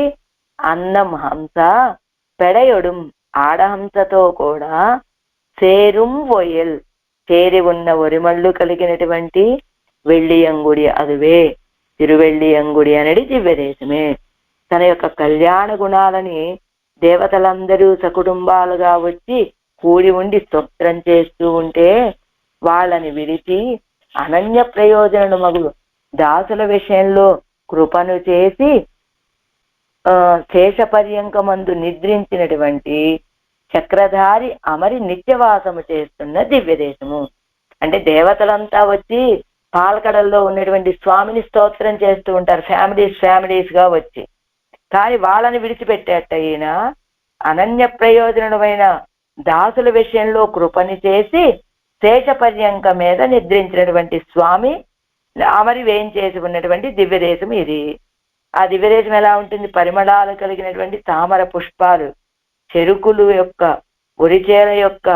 అన్నం హంస పెడయొడుం ఆడహంసతో కూడా సేరుం ఒయల్ చేరి ఉన్న ఒరిమళ్ళు కలిగినటువంటి వెள்ளிయంగుడి అదువే తిరువెள்ளிయంగుడి అనేది దివ్యదేశమే. తన యొక్క కళ్యాణ గుణాలని దేవతలందరూ సకుటుంబాలుగా వచ్చి కూడి ఉండి స్తోత్రం చేస్తూ ఉంటే వాళ్ళని విడిచి అనన్య ప్రయోజనము మగు దాసుల విషయంలో కృపను చేసి శేషపర్యంకమందు నిద్రించినటువంటి చక్రధారి అమరి నిత్యవాసము చేస్తున్న దివ్యదేశము. అంటే దేవతలంతా వచ్చి పాలకడల్లో ఉన్నటువంటి స్వామిని స్తోత్రం చేస్తూ ఉంటారు, ఫ్యామిలీస్ గా వచ్చి. కానీ వాళ్ళని విడిచిపెట్టేట ఈయన అనన్య ప్రయోజనమైన దాసుల విషయంలో కృపని చేసి శేషపర్యంక మీద నిద్రించినటువంటి స్వామి అమరి వేయించేసి ఉన్నటువంటి దివ్యదేశం ఇది. ఆ దివ్యదేశం ఎలా ఉంటుంది? పరిమళాలు కలిగినటువంటి తామర పుష్పాలు చెరుకులు యొక్క ఒరిచేల యొక్క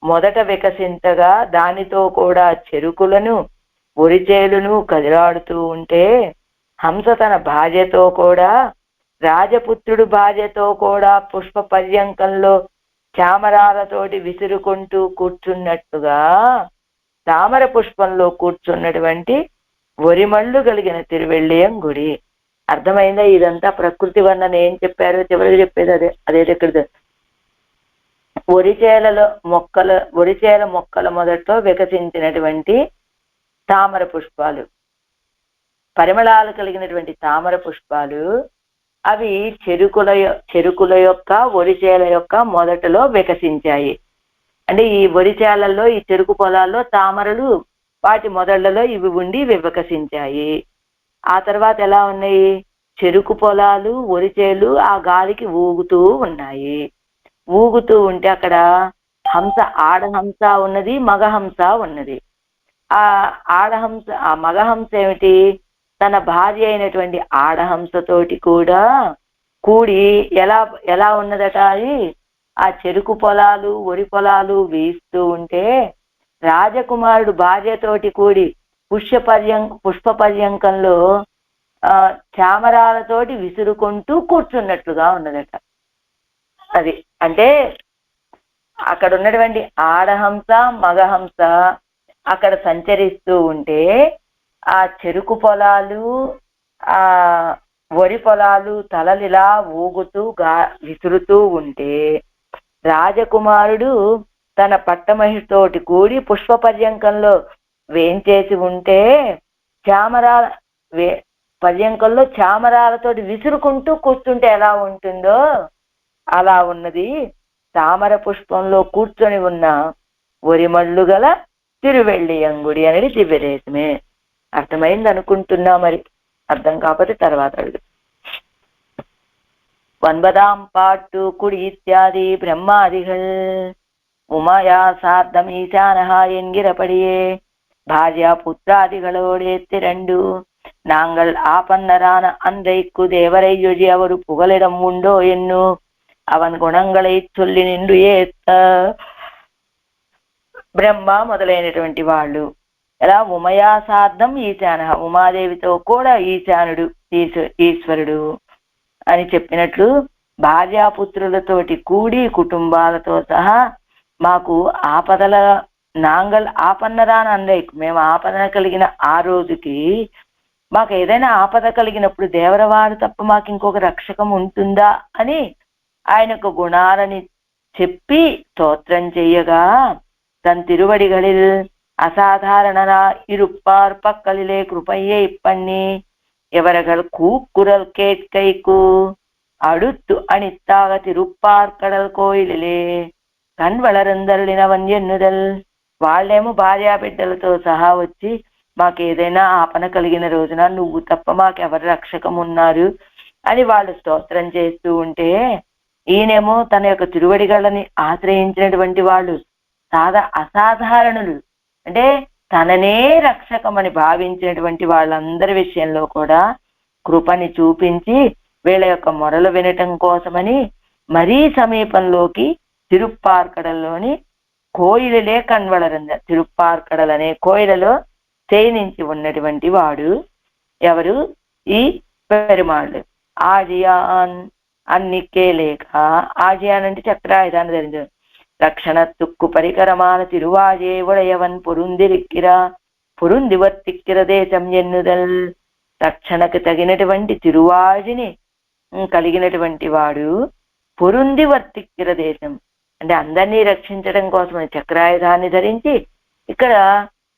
మొదట వికసించగా దానితో కూడా చెరుకులను ఒరిచేలును కదిలాడుతూ ఉంటే హంస తన భార్యతో కూడా రాజపుత్రుడు భార్యతో కూడా పుష్ప పర్యంకంలో చామరాలతోటి విసురుకుంటూ కూర్చున్నట్టుగా తామర పుష్పంలో కూర్చున్నటువంటి ఒరిమళ్ళు కలిగిన తిరువెళ్ళియంగుడి. అర్థమైందా? ఇదంతా ప్రకృతి వర్ణన ఏం చెప్పారో చివరికి చెప్పేది అదే దగ్గర ఒరిచేల మొక్కల మొదట్లో వికసించినటువంటి తామర పుష్పాలు, పరిమళాలు కలిగినటువంటి తామర పుష్పాలు అవి చెరుకుల యొక్క ఒరిచేల యొక్క మొదటలో వికసించాయి. అంటే ఈ ఒరిచేలలో ఈ చెరుకు పొలాల్లో తామరలు వాటి మొదళ్లలో ఇవి ఉండి వికసించాయి. ఆ తర్వాత ఎలా ఉన్నాయి? చెరుకు పొలాలు ఒరిచేలు ఆ గాలికి ఊగుతూ ఉన్నాయి. ఊగుతూ ఉంటే అక్కడ హంస, ఆడహంస ఉన్నది, మగహంస ఉన్నది. ఆ మగహంస ఏమిటి? తన భార్య అయినటువంటి ఆడహంసతోటి కూడా కూడి ఎలా ఉన్నదట అది ఆ చెరుకు పొలాలు ఒరి పొలాలు వీస్తూ ఉంటే రాజకుమారుడు భార్యతోటి కూడి పుష్ప పర్యంకంలో చామరాలతోటి విసురుకుంటూ కూర్చున్నట్లుగా ఉన్నదట. అది అంటే అక్కడ ఉన్నటువంటి ఆడహంస మగహంస అక్కడ సంచరిస్తూ ఉంటే ఆ చెరుకు పొలాలు ఆ వరి పొలాలు తలలిలా ఊగుతూ విసురుతూ ఉంటే రాజకుమారుడు తన పట్టమహితోటి కూడి పుష్ప పర్యంకంలో వేంచేసి ఉంటే పర్యంకంలో చామరాలతోటి విసురుకుంటూ కూర్చుంటే ఎలా ఉంటుందో అలా ఉన్నది తామర పుష్పంలో కూర్చొని ఉన్న ఒరిమళ్ళు గల తిరువెళ్ళియంగుడి అనేది దివ్యదేశమే. అర్థమైంది అనుకుంటున్నా. మరి అర్థం కాకపోతే తర్వాత అడుగు. 9ஆம் பாட்டு குடி இத்தியாதி பிரம்மாதிகள் உமாயா சார்த்தம் ஈசானஹா என்கிறபடியே பாரியா புத்திராதிகளோடு திரண்டு நாங்கள் ஆபன்னரான அன்றைக்கு தேவரை யொழி அவரு புகலிடம் உண்டோ என்னு அவன் గుణங்களை சொல்லி నిండు ఏత్త బ్రహ్మ మొదలైనటువంటి వాళ్ళు ఎలా ఉమయాసార్థం ఈశాన, ఉమాదేవితో కూడా ఈశానుడు ఈశ్వరుడు అని చెప్పినట్లు భార్యాపుత్రులతోటి కూడి కుటుంబాలతో సహా మాకు ఆపదల నాంగల్ ఆపన్నరా అని అనలేకు. మేము ఆపద కలిగిన ఆ రోజుకి మాకు ఏదైనా ఆపద కలిగినప్పుడు దేవరవారు తప్ప మాకు ఇంకొక రక్షకం ఉంటుందా అని ఆయనకు గుణాలని చెప్పి స్తోత్రం చెయ్యగా తన తిరువడిகளில் அசாதாரணனா இருப்பார் பக்கலிலே கிருபையை பண்ணி எவர்கள் கூக்குரல் கேட்கைக்கு அடுத்து அணித்தாக తిరుప్పార్ கடல் కోయిలే కణ్ వళరందరులినవన్ ఎన్నుదల్. వాళ్ళేమో భార్యా బిడ్డలతో సహా వచ్చి మాకు ఏదైనా ఆపన కలిగిన రోజున నువ్వు తప్ప మాకెవరు రక్షకం ఉన్నారు అని వాళ్ళు స్తోత్రం చేస్తూ ఉంటే, ఈయనేమో తన యొక్క తిరువడిగళ్ళని ఆశ్రయించినటువంటి వాళ్ళు అసాధారణులు. అంటే తననే రక్షకమని భావించినటువంటి వాళ్ళందరి విషయంలో కూడా కృపని చూపించి వీళ్ళ యొక్క మొరలు వినటం కోసమని మరీ సమీపంలోకి తిరుప్పార్కడల్లోని కోయిలలే కన్వళరంద, తిరుప్పార్కడల్ అనే కోయిలలో చేయించి ఉన్నటువంటి వాడు ఎవరు? ఈ పెరుమాళ్ళు. ఆజియాన్ అన్నికే లేక, ఆజియాన్ అంటే చక్రాయుధాన్ని ధరించారు. రక్షణத்துக்கு పరికరமான తిరువాజే ఉడయవన్ పొరుందిరిక్కిరా పొరుందివర్తిక్కిర దేశం ఎన్నుదల్. రక్షణకు తగినటువంటి తిరువాజిని కలిగినటువంటి వాడు పొరుంది వర్తిక్కిర దేశం అంటే అందరినీ రక్షించడం కోసం చక్రాయుధాన్ని ధరించి ఇక్కడ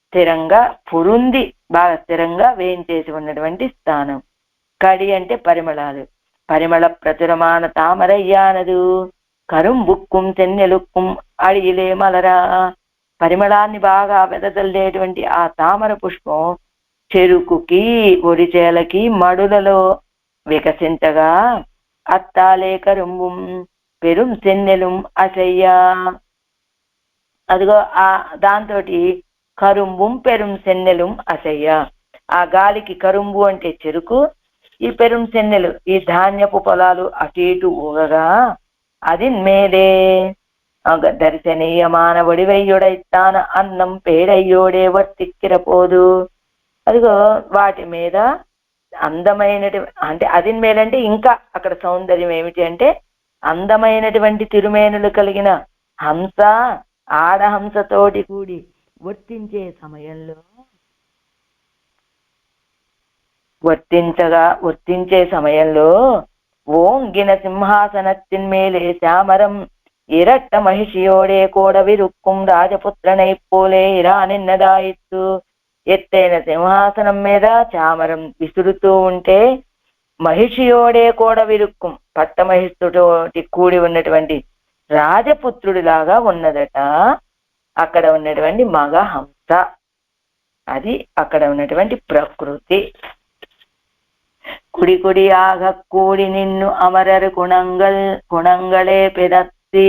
స్థిరంగా పొరుంది బాగా స్థిరంగా వేయించేసి ఉన్నటువంటి స్థానం. కడి అంటే పరిమళాలు. పరిమళ ప్రచురమాన తామరయ్యానదు కరుంబుక్కుం తెన్నెలుక్కుం అడిగిలే మలరా. పరిమళాన్ని బాగా వెదజల్లేటువంటి ఆ తామర పుష్పం చెరుకుకి ఒడిచేలకి మడులలో వికసించగా అత్తాలే కరుంబుం పెరుం సెన్నెలుం అసయ్యా. అదిగో ఆ దాంతో కరుంబుం పెరుం సెన్నెలుం అసయ్యా. ఆ గాలికి కరుంబు అంటే చెరుకు, ఈ పెరుం సెన్నెలు ఈ ధాన్యపు పొలాలు అటు ఇటు ఊగగా അതിന്മേലേ దర్శనీయమాన ఒడివయ్యుడైతాన అన్నం పేడయ్యోడే వర్తిక్కిరపోదు. అదిగో వాటి మీద అందమైనటువంటి అంటే అదిన్మేలంటే ఇంకా అక్కడ సౌందర్యం ఏమిటి అంటే అందమైనటువంటి తిరుమేనులు కలిగిన హంస ఆడహంసతోటి కూడి వర్తించే సమయంలో ஓங்கின சிம்ஹாசனத்தின்மேலே சாமரம் இரட்ட மகிஷியோடே కోడవిరుక్కుం రాజపుత్రనై పోలే ఇరా నిన్నదాయిత్తు. ఎత్తైన సింహాసనం మీద చామరం విసురుతూ ఉంటే మహిషియోడే కోడవిరుక్కుం పట్టమహిషుతోటి కూడి ఉన్నటువంటి రాజపుత్రుడిలాగా ఉన్నదట అక్కడ ఉన్నటువంటి మగ హంస. అది అక్కడ ఉన్నటువంటి ప్రకృతి. குடி குடியாக கூடி நின்னு அமரர் குணங்களே பிதத்தி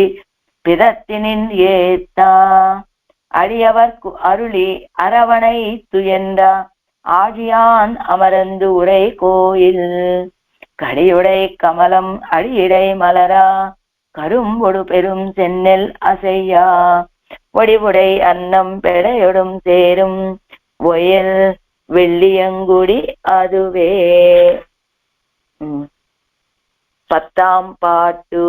நின் ஏத்தா அடியவர்க்கு அருளி அரவணைத்து என்ற ஆழியான் அமரந்து உரை கோயில். கடியுடை கமலம் அடியிடை மலரா கரும்பொடு பெரும் சென்னெல் அசையா ஒடிவுடை அன்னம் பெடையொடும் சேரும் ஒயல் వెల్లియంగుడి అదువే. పత్తాం పాటు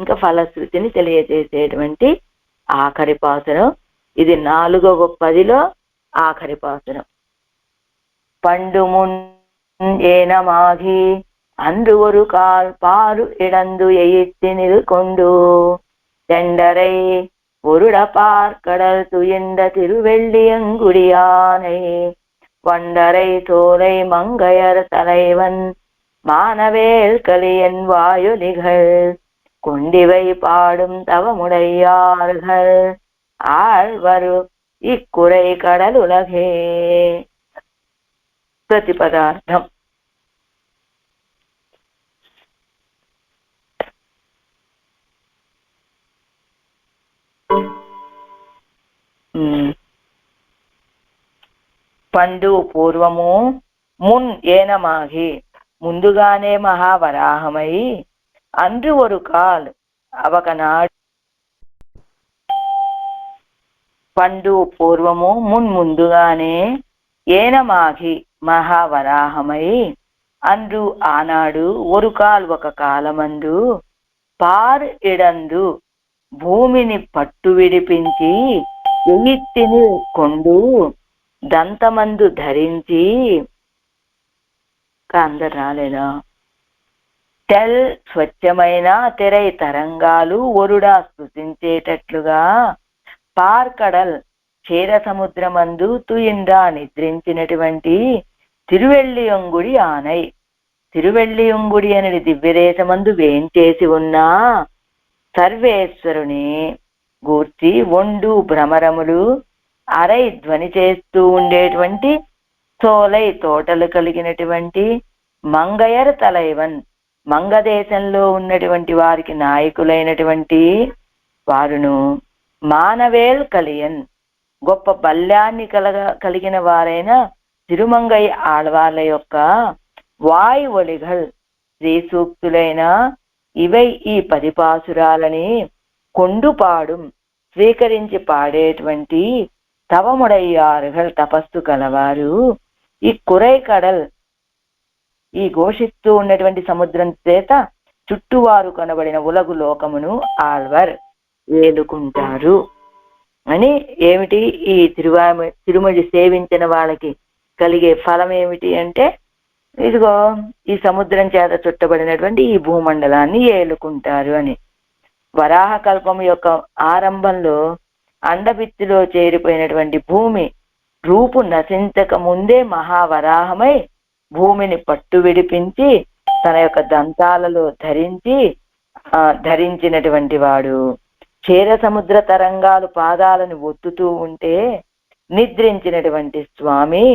ఇంకా ఫలశ్రుతిని తెలియజేసేటువంటి ఆఖరి పాసురం ఇది. 4వ పదిలో ఆఖరి పాసురం. పండు మున్ ఏనమాగి அன்று ஒரு கால் பாரு இடந்து எயித்து நிற்கொண்டு தெண்டரை ஒருட பார்க்கடல் துயின்ற திருவெள்ளியங்குடியானை வண்டரை சோலை மங்கையர் தலைவன் மானவேல் கலியன் வாயுலிகள் கொண்டிவை பாடும் தவமுடையார்கள் ஆழ்வரு இக்குறை கடலுலகே. ప్రతిపదార్థం. పండు పూర్వము, మున్ ఏనమాగి ముందుగానే మహావరాహమై, అందు ஒரு కాల్ అవకనాడు. పండు పూర్వము, మున్ ముందుగానే, ఏనమాగి మహావరాహమై, అందు ఆనాడు ఒరుకాల్ ఒక కాలమందు పారు ఇడందు భూమిని పట్టు విడిపించి ఎగిత్తిని కొండు దంతమందు ధరించి అందరు రాలేదా తెల్ స్వచ్ఛమైన తెరై తరంగాలు ఒరుడా స్పృశించేటట్లుగా పార్కడల్ క్షీర సముద్రమందు తుయిండా నిద్రించినటువంటి తిరువెళ్ళియంగుడి ఆనై తిరువెళ్ళియంగుడి అనేది దివ్యదేశమందు వేంచేసి ఉన్న సర్వేశ్వరుని గూర్చి ఒండు భ్రమరములు అరై ధ్వని చేస్తూ ఉండేటువంటి సోలై తోటలు కలిగినటువంటి మంగయర్ తలైవన్ మంగదేశంలో ఉన్నటువంటి వారికి నాయకులైనటువంటి వారును మానవేల్ కలియన్ గొప్ప బల్యాన్ని కలిగిన వారైన తిరుమంగయ్య ఆళ్వార్ల యొక్క వాయువొలిగల్ శ్రీ సూక్తులైన ఇవై ఈ 10 పాసురాలని కొండుపాడు స్వీకరించి పాడేటువంటి తవముడయ్యారుగల్ తపస్సు కలవారు ఈ కురైకడల్ ఈ ఘోషిస్తూ ఉన్నటువంటి సముద్రం చేత చుట్టువారు కనబడిన ఉలగు లోకమును ఆళ్వార్ వేలుకుంటారు అని. ఏమిటి ఈ తిరుమడి సేవించిన వాళ్ళకి కలిగే ఫలం ఏమిటి అంటే, ఇదిగో ఈ సముద్రం చేత చుట్టబడినటువంటి ఈ భూమండలాన్ని ఏలుకుంటారు అని. వరాహ కల్పం యొక్క ఆరంభంలో అండబిత్తిలో చేరిపోయినటువంటి భూమి రూపు నశించక ముందే మహావరాహమై భూమిని పట్టు విడిపించి తన యొక్క దంతాలలో ధరించినటువంటి వాడు క్షీర సముద్ర తరంగాలు పాదాలను ఒత్తుతూ ఉంటే నిద్రించినటువంటి స్వామి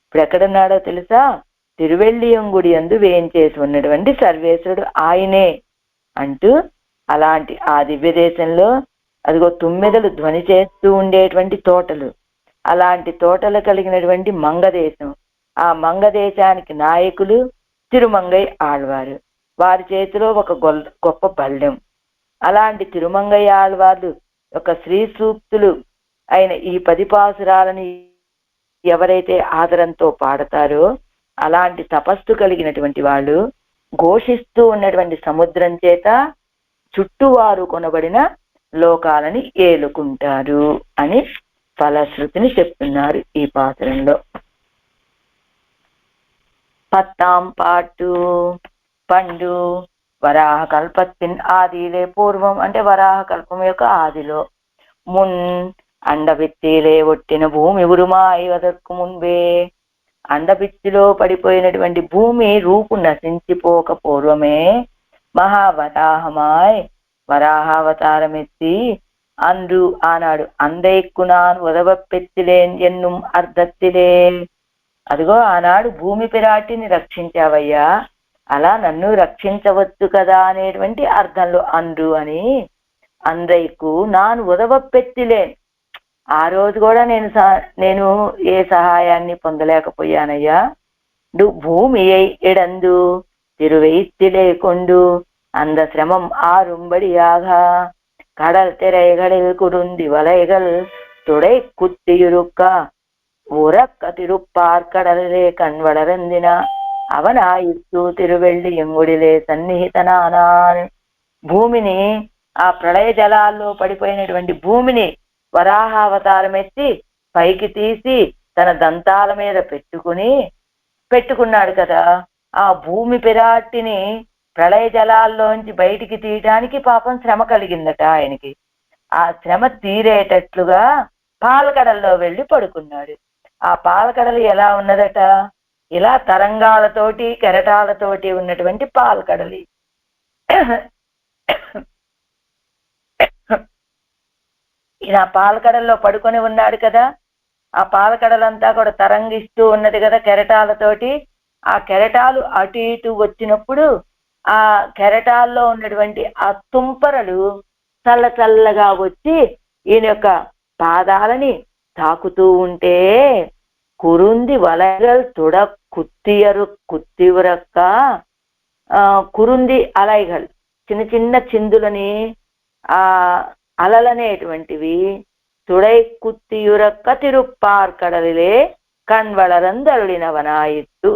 ఇప్పుడు ఎక్కడున్నాడో తెలుసా? తిరువెళ్ళియంగుడి యందు వేయించేసి ఉన్నటువంటి సర్వేశ్వరుడు ఆయనే అంటూ, అలాంటి ఆ దివ్య దేశంలో అదిగో తుమ్మెదలు ధ్వని చేస్తూ ఉండేటువంటి తోటలు, అలాంటి తోటలు కలిగినటువంటి మంగదేశం, ఆ మంగదేశానికి నాయకులు తిరుమంగై ఆళ్వారు, వారి చేతిలో ఒక గొప్ప బల్యం. అలాంటి తిరుమంగై ఆళ్వార్లు యొక్క శ్రీ సూక్తులు అయిన ఈ 10 పాసురాలని ఎవరైతే ఆదరంతో పాడతారో అలాంటి తపస్సు కలిగినటువంటి వాళ్ళు ఘోషిస్తూ ఉన్నటువంటి సముద్రం చేత చుట్టువారు కొనబడిన లోకాలని ఏలుకుంటారు అని ఫలశ్రుతిని చెప్తున్నారు ఈ పాత్రంలో. 10ాం పాటు పండు వరాహ కల్పత్తిన్ ఆదిలే పూర్వం అంటే వరాహ కల్పం యొక్క ఆదిలో మున్ అండబిత్తిలే ఒట్టిన భూమి ఉరుమాయి వదற்கு మున్బే అండబిత్తిలో పడిపోయినటువంటి భూమి రూపు నశించిపోక పూర్వమే మహావరాహమాయ్ వరాహావతారమెత్తి అందు ఆనాడు అందెక్కునాన్ ఉదవపెత్తిలేన్ ఎన్నుం అర్ధత్తిలే అదిగో ఆనాడు భూమి పిరాటిని రక్షించావయ్యా, అలా నన్ను రక్షించవచ్చు కదా అనేటువంటి అర్థంలో అందు అని అందైకు నాను ఉదవపెత్తిలేన్, ఆ రోజు కూడా నేను ఏ సహాయాన్ని పొందలేకపోయానయ్యా. భూమి ఎడందు తిరువెయిత్తిలే కొండు அந்த சிரமம் ஆறும்படியாக கடல் திரைகளில் குருந்தி வலைகள் துடை குத்தியுருக்க உறக்க తిరుప్పార్కడలే కన్వళరందిన అవనాయిత్తు తిరువెళ్ళియంగుడిలే సన్నిహితనానాన్. భూమిని ఆ ప్రళయ జలాల్లో పడిపోయినటువంటి భూమిని వరాహావతారం ఎత్తి పైకి తీసి తన దంతాల మీద పెట్టుకున్నాడు కదా. ఆ భూమి పిరాటిని ప్రళయ జలాల్లోంచి బయటికి తీయటానికి పాపం శ్రమ కలిగిందట ఆయనకి. ఆ శ్రమ తీరేటట్లుగా పాలకడల్లో వెళ్ళి పడుకున్నాడు. ఆ పాలకడలు ఎలా ఉన్నదట, ఇలా తరంగాలతోటి కెరటాలతోటి ఉన్నటువంటి పాలకడలి. ఈయన పాలకడల్లో పడుకొని ఉన్నాడు కదా, ఆ పాలకడలంతా కూడా తరంగిస్తూ ఉన్నది కదా కెరటాలతోటి. ఆ కెరటాలు అటు ఇటు వచ్చినప్పుడు ఆ కెరటాల్లో ఉన్నటువంటి ఆ తుంపరలు చల్ల చల్లగా వచ్చి ఈయన యొక్క పాదాలని తాకుతూ ఉంటే కురుంది వలగల్ తుడ కుత్తియురక్క కురుంది అలైగల్ చిన్న చిన్న చిందులని ఆ అలలనేటువంటివి తుడై కుత్తియురక్క తిరుప్పార్కడలిలే కన్వళరందరుడినవనాయిత్తు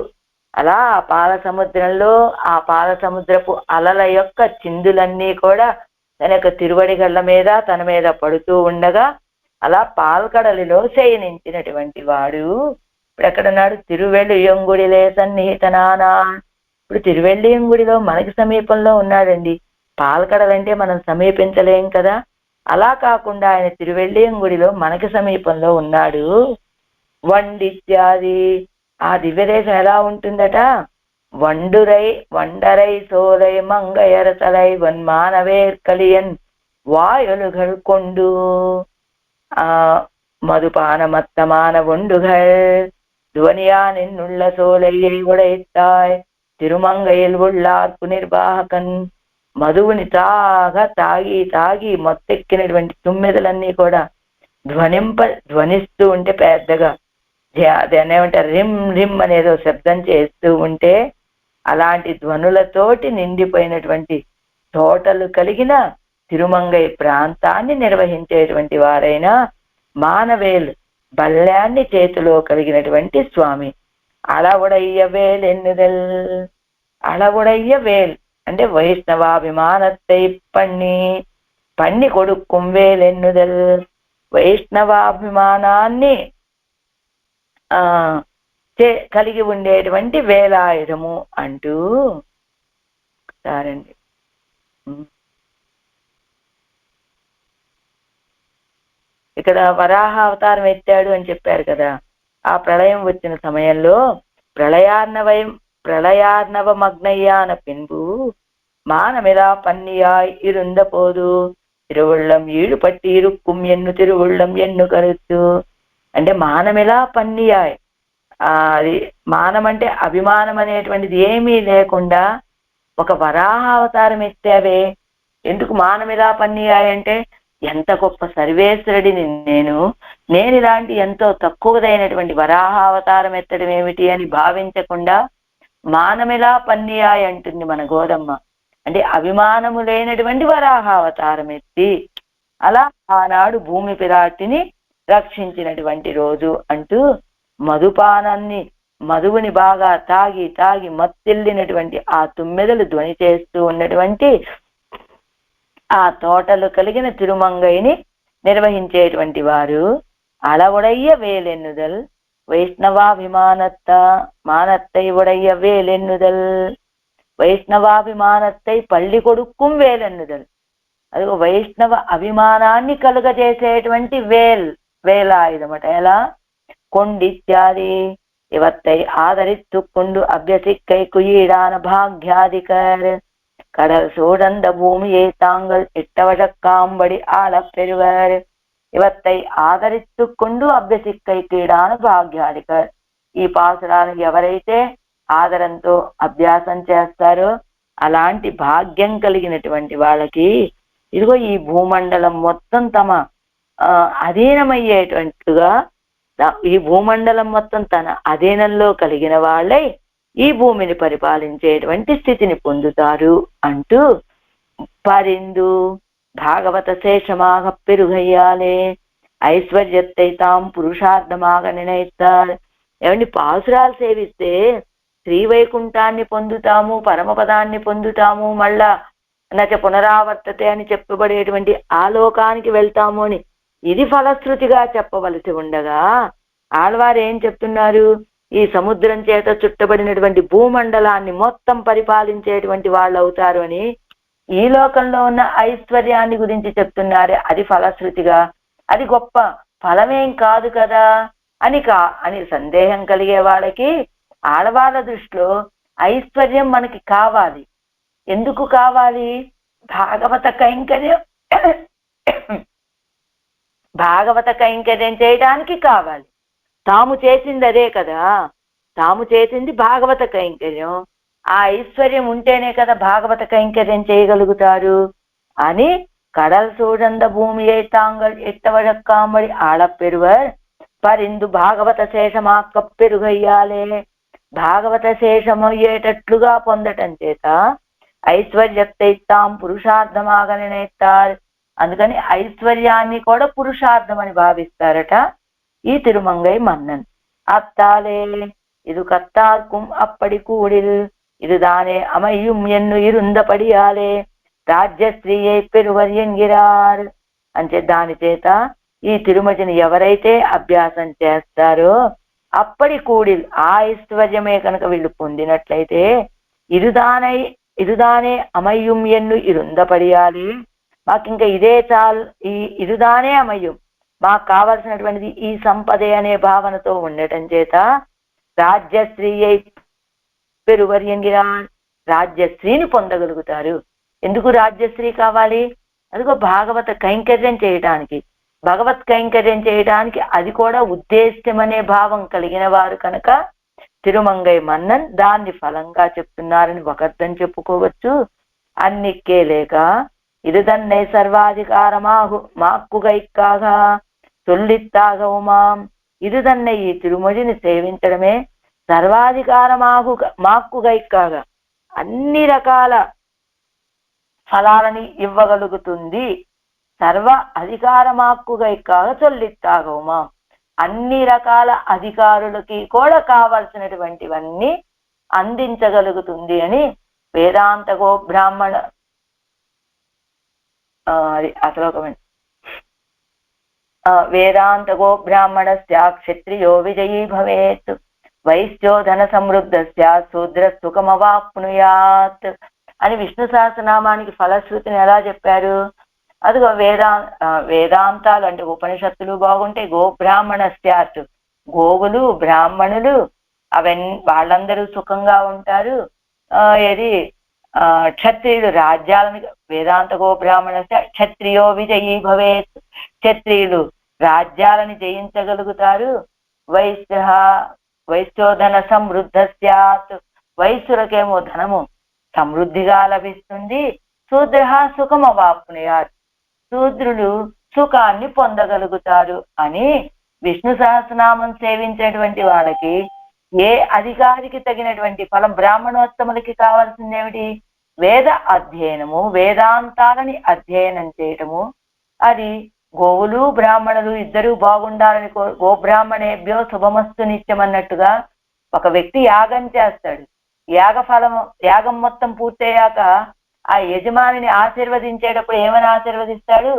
అలా ఆ పాల సముద్రంలో ఆ పాల సముద్రపు అలల యొక్క చిందులన్నీ కూడా తన యొక్క తిరువడిగళ్ళ మీద తన మీద పడుతూ ఉండగా అలా పాల్కడలిలో శయనించినటువంటి వాడు ఇప్పుడు ఎక్కడున్నాడు? తిరువెళ్ళియంగుడిలే సన్నిహితనానా. ఇప్పుడు తిరువెళ్ళియంగుడిలో మనకి సమీపంలో ఉన్నాడండి. పాలకడలంటే మనం సమీపించలేం కదా. అలా కాకుండా ఆయన తిరువెళ్ళియంగుడిలో మనకి సమీపంలో ఉన్నాడు. వండిత్యాది ఆ దివ్యదేశం ఎలా ఉంటుందట? వండరై సోలై మంగయరసలై వన్మానవేర్కలియన్ வாயொலுகள் கொண்டு மதுபானமத்தமான ஒண்டுகள் துவனியானின்னுள்ள சோலையை உடைத்தாய் తిరుమంగైల్ ఉళ్ళార్పు నిర్వాహకన్. మధువుని తాగి మొత్తెక్కినటువంటి తుమ్మెదలన్నీ కూడా ధ్వనిస్తూ ఉంటే పెద్దగా దాన్ని ఏమంటారు, రిమ్ రిమ్ అనేదో శబ్దం చేస్తూ ఉంటే అలాంటి ధ్వనులతోటి నిండిపోయినటువంటి తోటలు కలిగిన తిరుమంగై ప్రాంతాన్ని నిర్వహించేటువంటి వారైన మానవేల్ బల్యాన్ని చేతిలో కలిగినటువంటి స్వామి. అళవుడయ్య వేల్ ఎన్నుదల్. అళవుడయ్య వేల్ అంటే వైష్ణవాభిమానத்தை పన్ని కొడుక్కుం వేల్ ఎన్నుదల్. వైష్ణవాభిమానాన్ని కలిగి ఉండేటువంటి వేలాయుధము అంటూ సారండి. ఇక్కడ వరాహ అవతారం ఎత్తాడు అని చెప్పారు కదా. ఆ ప్రళయం వచ్చిన సమయంలో ప్రళయార్ణవమగ్నయ్యాన పిన్బు మానమిలా పన్నియాయ్ ఇరుంద పోదు తిరువుళ్ళం ఈడు పట్టి ఇరుక్కుం ఎన్ను తిరువుళ్ళం ఎన్ను కరుచు. అంటే మానమిలా పన్నియాయ్, అది మానం అంటే అభిమానం అనేటువంటిది ఏమీ లేకుండా ఒక వరాహ అవతారం ఎత్తావే. ఎందుకు మానమిలా పన్నియాయ్ అంటే ఎంత గొప్ప సర్వేశ్వరుడిని నేను ఇలాంటి ఎంతో తక్కువదైనటువంటి వరాహ అవతారం ఎత్తడం ఏమిటి అని భావించకుండా మానమిలా పన్నియాయ్ అంటుంది మన గోదమ్మ. అంటే అభిమానము లేనటువంటి వరాహ అవతారం ఎత్తి అలా ఆనాడు భూమి పిరాటిని రక్షించినటువంటి రోజు అంటూ మధువుని బాగా తాగి మత్తిల్లినటువంటి ఆ తుమ్మెదలు ధ్వని చేస్తూ ఉన్నటువంటి ఆ తోటలు కలిగిన తిరుమంగైని నిర్వహించేటువంటి వారు. అళవుడయ్య వేలెన్నుదల్ వైష్ణవాభిమానத்தை உடைய వేలెన్నుదల్. వైష్ణవాభిమానத்தை పల్లి కొడుక్కుం వేలెన్నుదల్. అది వైష్ణవ అభిమానాన్ని కలుగజేసేటువంటి వేలాయుధమట. ఎలా? కొండిత్యాది ఇవత్తై ఆదరిత్తుకొండు అభ్యసిక్కై కుయీడాన భాగ్యాధికర్ கடல் சூழந்த பூமியை தாங்கள் இட்டவழக்காம்படி ஆள பெறுவர். ఇవత్తై ఆదరిత్తుకొండు అభ్యసిక్కై కీడాను భాగ్యాధికర్. ఈ పాసురాలను ఎవరైతే ఆదరంతో అభ్యాసం చేస్తారో అలాంటి భాగ్యం కలిగినటువంటి వాళ్ళకి ఇదిగో ఈ భూమండలం మొత్తం తమ అధీనమయ్యేటట్టుగా, ఈ భూమండలం మొత్తం తన అధీనంలో కలిగిన వాళ్ళై ఈ భూమిని పరిపాలించేటువంటి స్థితిని పొందుతారు అంటూ పరిందు భాగవత శేషమాగ పెరుగయ్యాలే ఐశ్వర్యத்தை తాం పురుషార్థమాగ నినయిస్తారు. ఏమండి, పాసురాలు సేవిస్తే శ్రీవైకుంఠాన్ని పొందుతాము, పరమపదాన్ని పొందుతాము, మళ్ళా నచ పునరావర్తతే అని చెప్పబడేటువంటి ఆ లోకానికి వెళ్తాము అని ఇది ఫలశ్రుతిగా చెప్పవలసి ఉండగా ఆళ్వారు ఏం చెప్తున్నారు? ఈ సముద్రం చేత చుట్టబడినటువంటి భూమండలాన్ని మొత్తం పరిపాలించేటువంటి వాళ్ళు అవుతారు అని ఈ లోకంలో ఉన్న ఐశ్వర్యాన్ని గురించి చెప్తున్నారే, అది ఫలశ్రుతిగా, అది గొప్ప ఫలమేం కాదు కదా అని సందేహం కలిగే వాళ్ళకి ఆడవాళ్ళ దృష్టిలో ఐశ్వర్యం మనకి కావాలి. ఎందుకు కావాలి? భాగవత కైంకర్యం చేయడానికి కావాలి. తాము చేసింది అదే కదా, తాము చేసింది భాగవత కైంకర్యం. ఆ ఐశ్వర్యం ఉంటేనే కదా భాగవత కైంకర్యం చేయగలుగుతారు అని கடல் சூழந்த பூமியை தாங்கள் எட்டவழக்காம்படி ஆளப்பெறுவர் పరిందు భాగవత శేషమాక్క పెరుగయ్యాలే. భాగవత శేషం అయ్యేటట్లుగా పొందటం చేత ఐశ్వర్యத்தை తాం పురుషార్థమాగనేస్తారు. అందుకని ఐశ్వర్యాన్ని కూడా పురుషార్థం అని భావిస్తారట ఈ తిరుమంగై మన్నన్. అత్తాలే இது கத்தார்க்கும் அப்படி கூடில் இதுதானே அமையும் ఎన్ను இருந்தபடிయాలే రాజ్యశ్రీయై పెరువర్ ఎన్గిరార్ అంటే దాని చేత ఈ తిరుమతిని ఎవరైతే అభ్యాసం చేస్తారో అప్పటి కూడిల్ ఆ ఐశ్వర్యమే కనుక వీళ్ళు పొందినట్లయితే ఇరుదానే అమయ్యం ఎన్ను ఇరుందపడియాలి మాకు ఇంకా ఇదే చాలు, ఈ ఇరుదానే అమయ్యం మాకు కావలసినటువంటిది ఈ సంపదే అనే భావనతో ఉండటం చేత రాజ్యశ్రీ పెరువర్యంగిరా రాజ్యశ్రీని పొందగలుగుతారు. ఎందుకు రాజ్యశ్రీ కావాలి? అదిగో భాగవత కైంకర్యం చేయటానికి, భగవత్ కైంకర్యం చేయటానికి అది కూడా ఉద్దేశ్యం అనే భావం కలిగిన వారు కనుక తిరుమంగై మన్నన్ దాన్ని ఫలంగా చెప్తున్నారని ఒక అర్థం చెప్పుకోవచ్చు. అన్నిక్కే లేక ఇరుదన్నే సర్వాధికారమాహు మాక్కుగైక్కాగా తొల్లిత్తాగవుమాం ఇరుదన్నే ఈ తిరుమజిని సేవించడమే సర్వాధికారమాహు మాక్కుగైక్కాగా అన్ని రకాల ఫలాలని ఇవ్వగలుగుతుంది. సర్వ అధికారమాక్కుగైక్కాగా తొల్లిత్తాగవుమాం అన్ని రకాల అధికారులకి కూడా కావలసినటువంటివన్నీ అందించగలుగుతుంది అని వేదాంతగో బ్రాహ్మణ వేదాంతగో బ్రాహ్మణస్య క్షత్రియో విజయీ భవేత్ వైశ్యో ధన సమృద్ధస్య శూద్ర సుఖమవాప్నుయాత్ అని విష్ణు సహస్రనామానికి ఫలశ్రుతిని ఎలా చెప్పారు? అదిగో వేదాంతాలు అంటే ఉపనిషత్తులు బాగుంటే గోబ్రాహ్మణస్యాత్ గోవులు బ్రాహ్మణులు వాళ్ళందరూ సుఖంగా ఉంటారు. ఏది క్షత్రియులు రాజ్యాలను వేదాంత గోబ్రాహ్మణస్య క్షత్రియో విజయీ భవేత్ క్షత్రియులు రాజ్యాలను జయించగలుగుతారు. వైశ్యోధన సమృద్ధస్యాత్ వైశ్యులకేమో ధనము సమృద్ధిగా లభిస్తుంది. శూద్ర సుఖమవాప్నుయాత్ శూద్రులు సుఖాన్ని పొందగలుగుతారు అని విష్ణు సహస్రనామం సేవించేటువంటి వాళ్ళకి ఏ అధికారికి తగినటువంటి ఫలం బ్రాహ్మణోత్తములకి కావాల్సింది ఏమిటి? వేద అధ్యయనము, వేదాంతాలని అధ్యయనం చేయటము. అది గోవులు బ్రాహ్మణులు ఇద్దరూ బాగుండాలని గోబ్రాహ్మణేభ్యో శుభమస్తు నిత్యం అన్నట్టుగా ఒక వ్యక్తి యాగం చేస్తాడు. యాగం మొత్తం పూర్తయ్యాక ఆ యజమానిని ఆశీర్వదించేటప్పుడు ఏమని ఆశీర్వదిస్తాడు?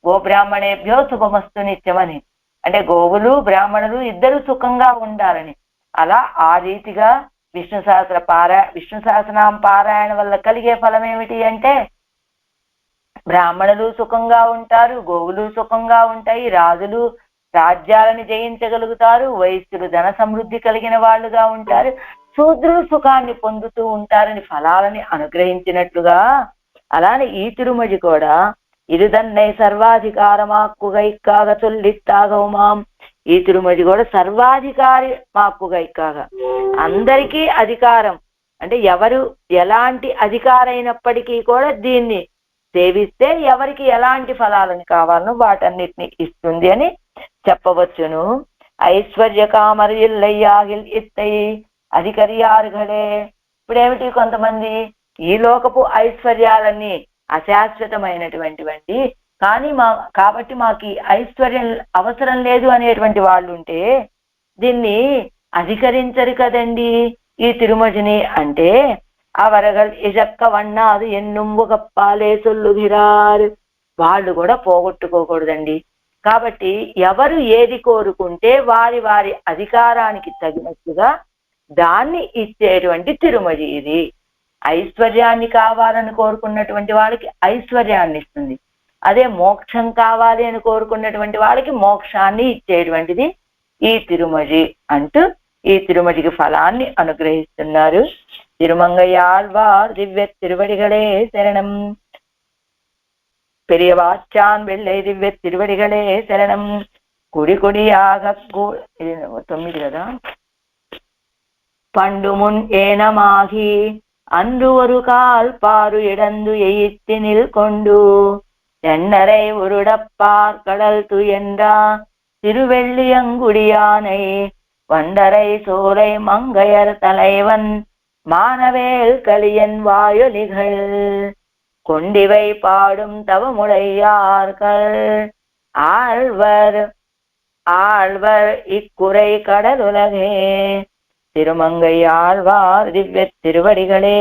గోబ్రాహ్మణేభ్యో శుభమస్తు నిత్యమని. అంటే గోవులు బ్రాహ్మణులు ఇద్దరు సుఖంగా ఉండాలని. అలా ఆ రీతిగా విష్ణు సహస్రనామ పారాయణ వల్ల కలిగే ఫలం ఏమిటి అంటే బ్రాహ్మణులు సుఖంగా ఉంటారు, గోవులు సుఖంగా ఉంటాయి, రాజులు రాజ్యాలను జయించగలుగుతారు, వైశ్యులు ధన సమృద్ధి కలిగిన వాళ్ళుగా ఉంటారు, శూద్రులు సుఖాన్ని పొందుతూ ఉంటారని ఫలాలని అనుగ్రహించినట్లుగా అలానే ఈ తిరుమజి కూడా ఇరుదన్నై సర్వాధికారమాక్కుగైక్కాగ తొల్లిత్తాగవుమాం ఈ తిరుమజి కూడా సర్వాధికారి మాక్కుగైక్కాగా అందరికీ అధికారం అంటే ఎవరు ఎలాంటి అధికారైనప్పటికీ కూడా దీన్ని సేవిస్తే ఎవరికి ఎలాంటి ఫలాలను కావాలనో వాటన్నిటిని ఇస్తుంది అని చెప్పవచ్చును. ఐశ్వర్య కామరిల్లయ్యాగిల్ ఇత్తై అధికర్యార్ఘడే. ఇప్పుడేమిటి కొంతమంది ఈ లోకపు ఐశ్వర్యాలన్నీ అశాశ్వతమైనటువంటివండి కానీ కాబట్టి మాకు ఐశ్వర్యం అవసరం లేదు అనేటువంటి వాళ్ళు ఉంటే దీన్ని అధికరించరు కదండి ఈ తిరుమజిని అంటే అవరగల్ ఇజక్క వన్నాదు ఎన్నుంబు కప్పాలే సొల్లుగిరారు వాళ్ళు కూడా పోగొట్టుకోకూడదండి. కాబట్టి ఎవరు ఏది కోరుకుంటే వారి వారి అధికారానికి తగినట్టుగా దాన్ని ఇచ్చేటువంటి తిరుమజి ఇది. ఐశ్వర్యాన్ని కావాలని కోరుకున్నటువంటి వాళ్ళకి ఐశ్వర్యాన్ని ఇస్తుంది. అదే మోక్షం కావాలి అని కోరుకున్నటువంటి వాళ్ళకి మోక్షాన్ని ఇచ్చేటువంటిది ఈ తిరుమజి అంటూ ఈ తిరుమజికి ఫలాన్ని అనుగ్రహిస్తున్నారు. తిరుమంగయాళ్వార్ దివ్య తిరువడిగళే శరణం. పెరియవాచ్చాన్ వెళ్ళే దివ్య తిరువడిగళే శరణం. కుడి కుడి ఆగ 9 కదా. పండు మున్ ఏనమాగి அன்று ஒரு கால் பாரு இடந்து எயித்து நில்கொண்டு எண்ணரை உருடப்பார் கடல் துயன்றா திருவெள்ளியங்குடியானை வண்டரை சோலை மங்கையர் தலைவன் மானவேல் கலியன் வாயொலிகள் கொண்டிவை பாடும் தவமுடையார்கள் ஆழ்வர் இக்குறை கடலுலகே திருமங்கை ஆழ்வார் திவ்ய திருவடிகளே